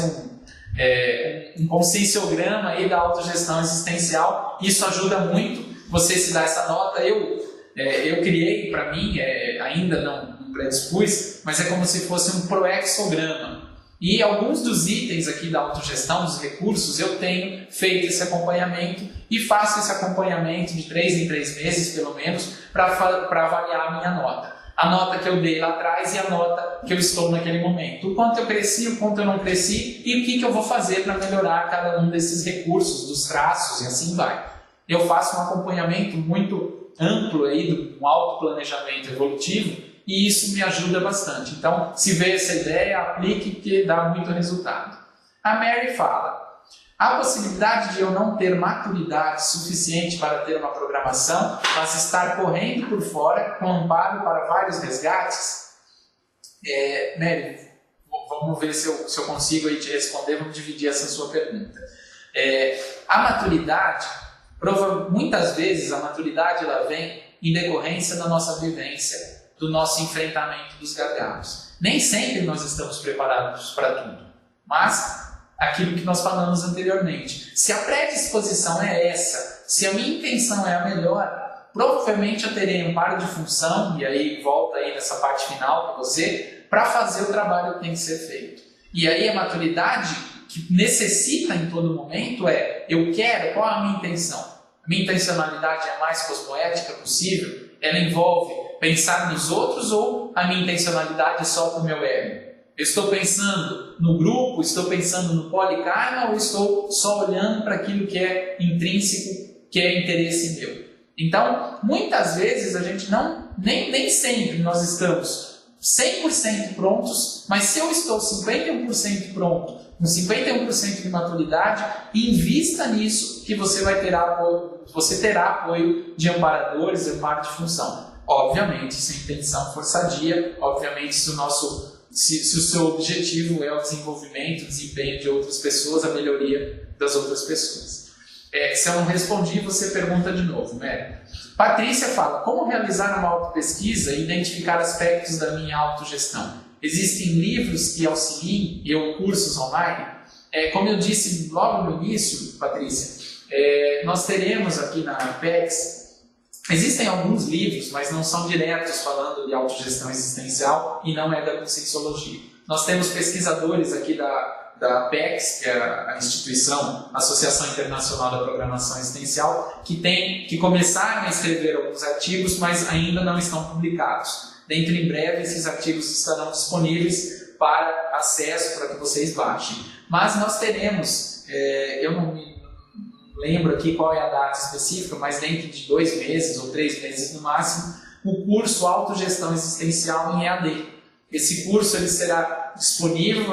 um conscienciograma aí da autogestão existencial. Isso ajuda muito você se dar essa nota. Eu criei para mim, ainda não predispus, mas é como se fosse um proexograma. E alguns dos itens aqui da autogestão, dos recursos, eu tenho feito esse acompanhamento e faço esse acompanhamento de 3 em 3 meses, pelo menos, para avaliar a minha nota. A nota que eu dei lá atrás e a nota que eu estou naquele momento. O quanto eu cresci, o quanto eu não cresci e o que eu vou fazer para melhorar cada um desses recursos, dos traços e assim vai. Eu faço um acompanhamento muito amplo aí do autoplanejamento evolutivo, e isso me ajuda bastante. Então, se vê essa ideia, aplique, que dá muito resultado. A Mary fala: há possibilidade de eu não ter maturidade suficiente para ter uma programação, mas estar correndo por fora com amparo para vários resgates? Mary, vamos ver se eu consigo aí te responder, vamos dividir essa sua pergunta. A maturidade, muitas vezes a maturidade ela vem em decorrência da nossa vivência, do nosso enfrentamento dos gargalos. Nem sempre nós estamos preparados para tudo, mas aquilo que nós falamos anteriormente, se a predisposição é essa, se a minha intenção é a melhor, provavelmente eu terei amparo de função, e aí volta aí nessa parte final para você, para fazer o trabalho que tem que ser feito. E aí a maturidade que necessita em todo momento eu quero, qual é a minha intenção? A minha intencionalidade é a mais cosmoética possível? Ela envolve pensar nos outros ou a minha intencionalidade é só para o meu ego? Eu estou pensando no grupo, estou pensando no polikarma ou estou só olhando para aquilo que é intrínseco, que é interesse meu? Então, muitas vezes a gente nem sempre nós estamos 100% prontos, mas se eu estou 51% pronto, com 51% de maturidade, invista nisso que você terá apoio de amparadores, amparo de função. Obviamente, sem intenção for sadia, obviamente se o seu objetivo é o desenvolvimento, o desempenho de outras pessoas, a melhoria das outras pessoas. Se eu não respondi, você pergunta de novo, né? Patrícia fala, como realizar uma autopesquisa e identificar aspectos da minha autogestão? Existem livros que auxiliem ou cursos online? Como eu disse logo no início, Patrícia, nós teremos aqui na Apex, existem alguns livros, mas não são diretos falando de autogestão existencial e não é da Conscienciologia. Nós temos pesquisadores aqui da Apex, que é a instituição, Associação Internacional da Programação Existencial, que começaram a escrever alguns artigos, mas ainda não estão publicados. Dentro em breve, esses artigos estarão disponíveis para acesso, para que vocês baixem. Mas nós teremos, eu não me lembro aqui qual é a data específica, mas dentro de 2 meses ou 3 meses no máximo, o curso Autogestão Existencial em EAD. Esse curso ele será disponível,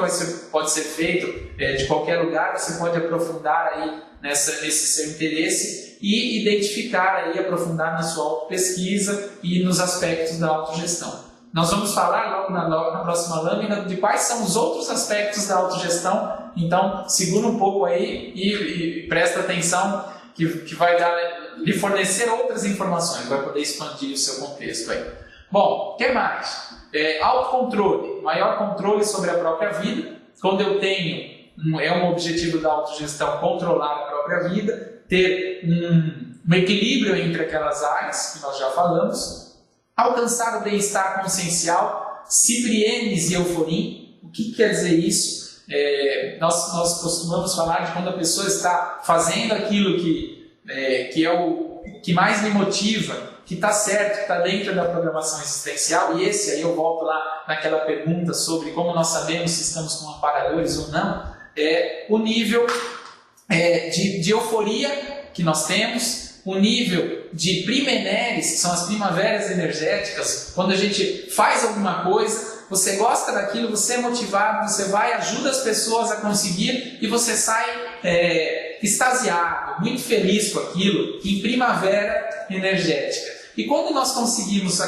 pode ser feito de qualquer lugar, você pode aprofundar aí nesse seu interesse e identificar aí, aprofundar na sua autopesquisa e nos aspectos da autogestão. Nós vamos falar logo na próxima lâmina de quais são os outros aspectos da autogestão, então segura um pouco aí e presta atenção que vai lhe fornecer outras informações, vai poder expandir o seu contexto aí. Bom, o que mais? Autocontrole, maior controle sobre a própria vida. Quando eu tenho, um objetivo da autogestão, controlar a própria vida, ter um equilíbrio entre aquelas áreas que nós já falamos, alcançar o bem-estar consciencial, Ciprienes e Euforim. O que quer dizer isso? Nós costumamos falar de quando a pessoa está fazendo aquilo que é o que mais me motiva, que está certo, que está dentro da programação existencial, e esse aí eu volto lá naquela pergunta sobre como nós sabemos se estamos com amparadores ou não, o nível de euforia que nós temos, o nível de primeneres, que são as primaveras energéticas, quando a gente faz alguma coisa, você gosta daquilo, você é motivado, você vai, ajuda as pessoas a conseguir e você sai extasiado, muito feliz com aquilo, em primavera energética. E quando nós conseguimos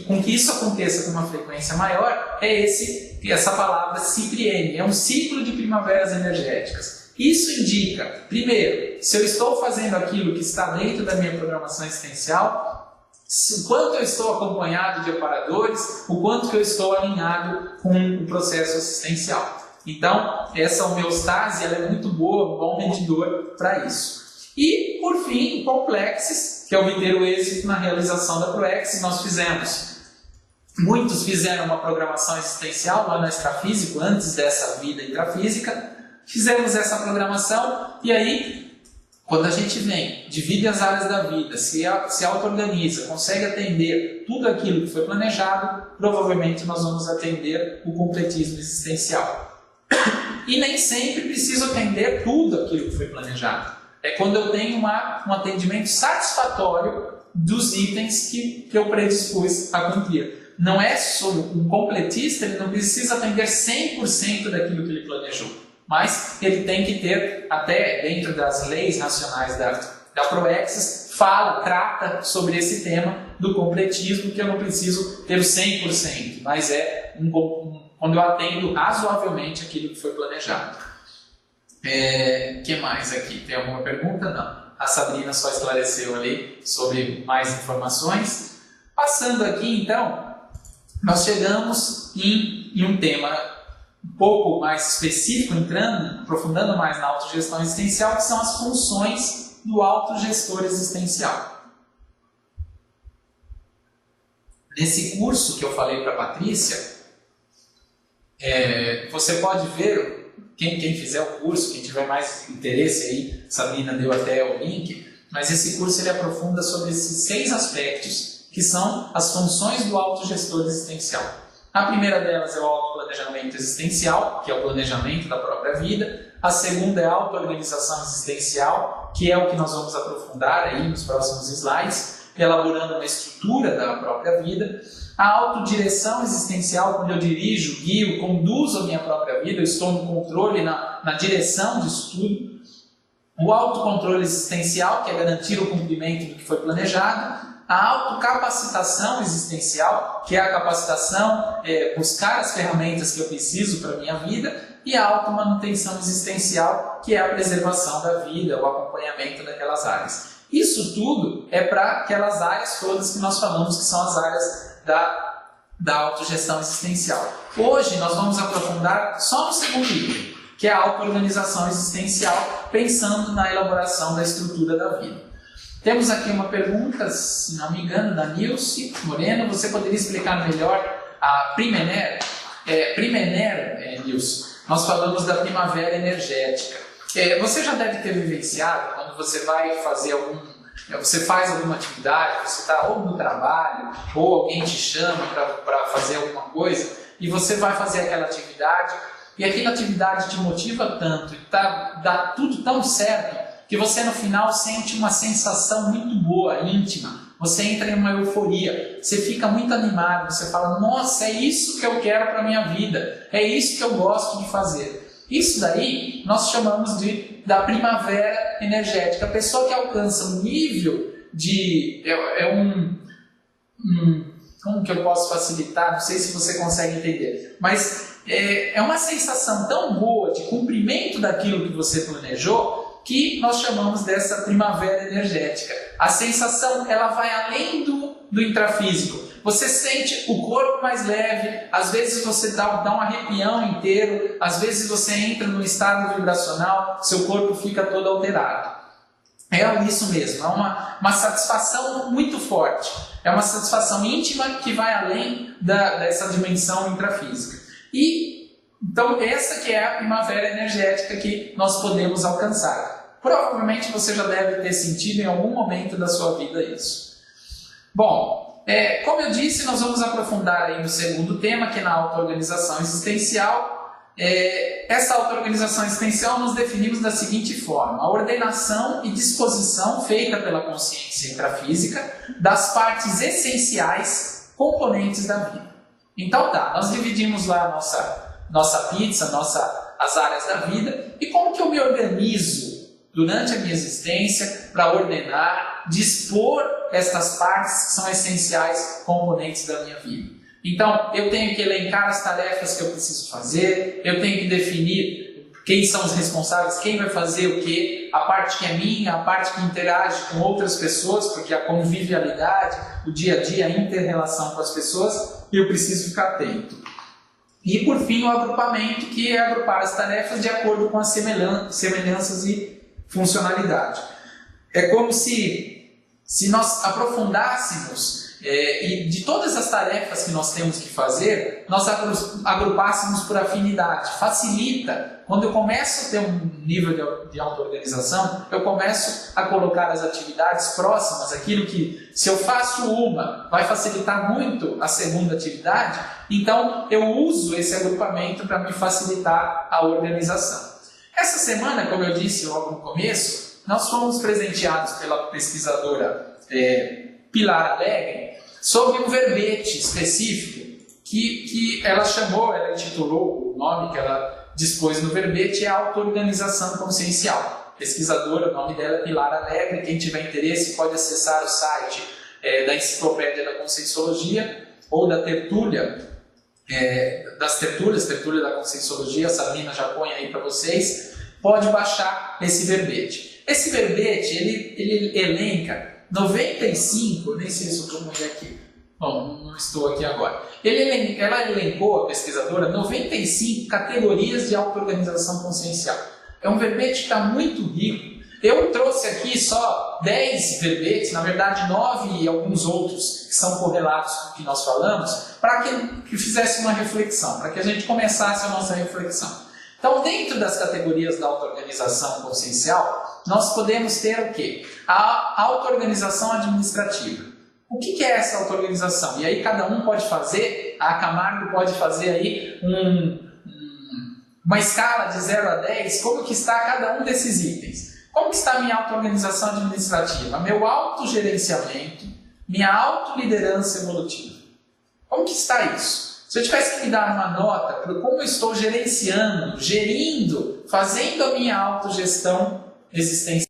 com que isso aconteça com uma frequência maior, essa palavra Cipriene, é um ciclo de primaveras energéticas. Isso indica, primeiro, se eu estou fazendo aquilo que está dentro da minha programação existencial, o quanto eu estou acompanhado de amparadores, o quanto que eu estou alinhado com o processo assistencial. Então, essa homeostase ela é muito boa, um bom medidor para isso. E, por fim, o Complexes, que é obter o êxito na realização da ProEx, nós fizemos. Muitos fizeram uma programação existencial lá no extrafísico, antes dessa vida intrafísica. Fizemos essa programação e aí, quando a gente vem, divide as áreas da vida, se auto-organiza, consegue atender tudo aquilo que foi planejado, provavelmente nós vamos atender o completismo existencial. E nem sempre preciso atender tudo aquilo que foi planejado. É quando eu tenho um atendimento satisfatório dos itens que eu predispus a cumprir. Não é só um completista, ele não precisa atender 100% daquilo que ele planejou. Mas ele tem que ter, até dentro das leis nacionais da ProExis, trata sobre esse tema do completismo, que eu não preciso ter o 100%, mas quando eu atendo razoavelmente aquilo que foi planejado. Que mais aqui? Tem alguma pergunta? Não. A Sabrina só esclareceu ali sobre mais informações. Passando aqui, então, nós chegamos em um tema um pouco mais específico, aprofundando mais na autogestão existencial, que são as funções do autogestor existencial. Nesse curso que eu falei para a Patrícia, você pode ver, quem fizer o curso, quem tiver mais interesse aí, Sabrina deu até o link, mas esse curso ele aprofunda sobre esses 6 aspectos que são as funções do autogestor existencial. A primeira delas é o autoplanejamento existencial, que é o planejamento da própria vida. A segunda é a auto-organização existencial, que é o que nós vamos aprofundar aí nos próximos slides, elaborando uma estrutura da própria vida. A autodireção existencial, quando eu dirijo, guio, conduzo a minha própria vida, eu estou no controle, na direção disso tudo. O autocontrole existencial, que é garantir o cumprimento do que foi planejado. A autocapacitação existencial, que é a capacitação, buscar as ferramentas que eu preciso para a minha vida. E a automanutenção existencial, que é a preservação da vida, o acompanhamento daquelas áreas. Isso tudo é para aquelas áreas todas que nós falamos que são as áreas da autogestão existencial. Hoje nós vamos aprofundar só no segundo item, que é a auto-organização existencial, pensando na elaboração da estrutura da vida. Temos aqui uma pergunta, se não me engano, da Nilce Moreno. Você poderia explicar melhor a Primener? Nilce, nós falamos da primavera energética. Você já deve ter vivenciado, quando você vai fazer você faz alguma atividade, você está ou no trabalho, ou alguém te chama para fazer alguma coisa, e você vai fazer aquela atividade, e aquela atividade te motiva tanto, e dá tudo tão certo, que você no final sente uma sensação muito boa, íntima. Você entra em uma euforia, você fica muito animado, você fala, nossa, é isso que eu quero para a minha vida, é isso que eu gosto de fazer. Isso daí nós chamamos da primavera energética. A pessoa que alcança um nível de... como que eu posso facilitar? Não sei se você consegue entender. Mas é uma sensação tão boa de cumprimento daquilo que você planejou, que nós chamamos dessa primavera energética. A sensação ela vai além do intrafísico. Você sente o corpo mais leve, às vezes você dá um arrepião inteiro, às vezes você entra num estado vibracional, seu corpo fica todo alterado. É isso mesmo, é uma satisfação muito forte. É uma satisfação íntima que vai além dessa dimensão intrafísica. Então essa que é a primavera energética que nós podemos alcançar. Provavelmente você já deve ter sentido em algum momento da sua vida isso. Bom, como eu disse, nós vamos aprofundar aí no segundo tema, que é na auto-organização existencial. Essa auto-organização existencial nós definimos da seguinte forma: a ordenação e disposição feita pela consciência intrafísica das partes essenciais, componentes da vida. Então nós dividimos lá a nossa pizza, as áreas da vida, e como que eu me organizo durante a minha existência para ordenar, dispor estas partes que são essenciais, componentes da minha vida. Então, eu tenho que elencar as tarefas que eu preciso fazer, eu tenho que definir quem são os responsáveis, quem vai fazer o quê, a parte que é minha, a parte que interage com outras pessoas, porque a convivialidade, o dia a dia, a inter-relação com as pessoas, eu preciso ficar atento. E, por fim, o agrupamento, que é agrupar as tarefas de acordo com as semelhanças e funcionalidade. É como se nós aprofundássemos e de todas as tarefas que nós temos que fazer, nós agrupássemos por afinidade. Facilita. Quando eu começo a ter um nível de auto-organização, eu começo a colocar as atividades próximas, aquilo que, se eu faço uma, vai facilitar muito a segunda atividade, então eu uso esse agrupamento para me facilitar a organização. Essa semana, como eu disse logo no começo, nós fomos presenteados pela pesquisadora Pilar Alegre sobre um verbete específico que ela intitulou, o nome que ela dispôs no verbete é auto-organização consciencial. Pesquisadora, o nome dela é Pilar Alegre. Quem tiver interesse pode acessar o site da Enciclopédia da Conscienciologia ou da tertúlia, tertúlia da Conscienciologia, a Sabrina já põe aí para vocês, pode baixar esse verbete. Esse verbete, ele elenca 95, nem sei se eu estou aqui, bom, não estou aqui agora. Ela elencou, a pesquisadora, 95 categorias de auto-organização consciencial. É um verbete que está muito rico. Eu trouxe aqui só 10 verbetes, na verdade 9 e alguns outros que são correlatos com o que nós falamos, para que fizesse uma reflexão, para que a gente começasse a nossa reflexão. Então, dentro das categorias da auto-organização consciencial, nós podemos ter o quê? A auto-organização administrativa. O que é essa auto-organização? E aí cada um pode fazer, a Camargo pode fazer aí uma escala de 0 a 10, como que está cada um desses itens. Como que está a minha auto-organização administrativa? Meu autogerenciamento, minha autoliderança evolutiva. Como que está isso? Se eu tivesse que me dar uma nota por como eu estou gerenciando, gerindo, fazendo a minha autogestão existencial.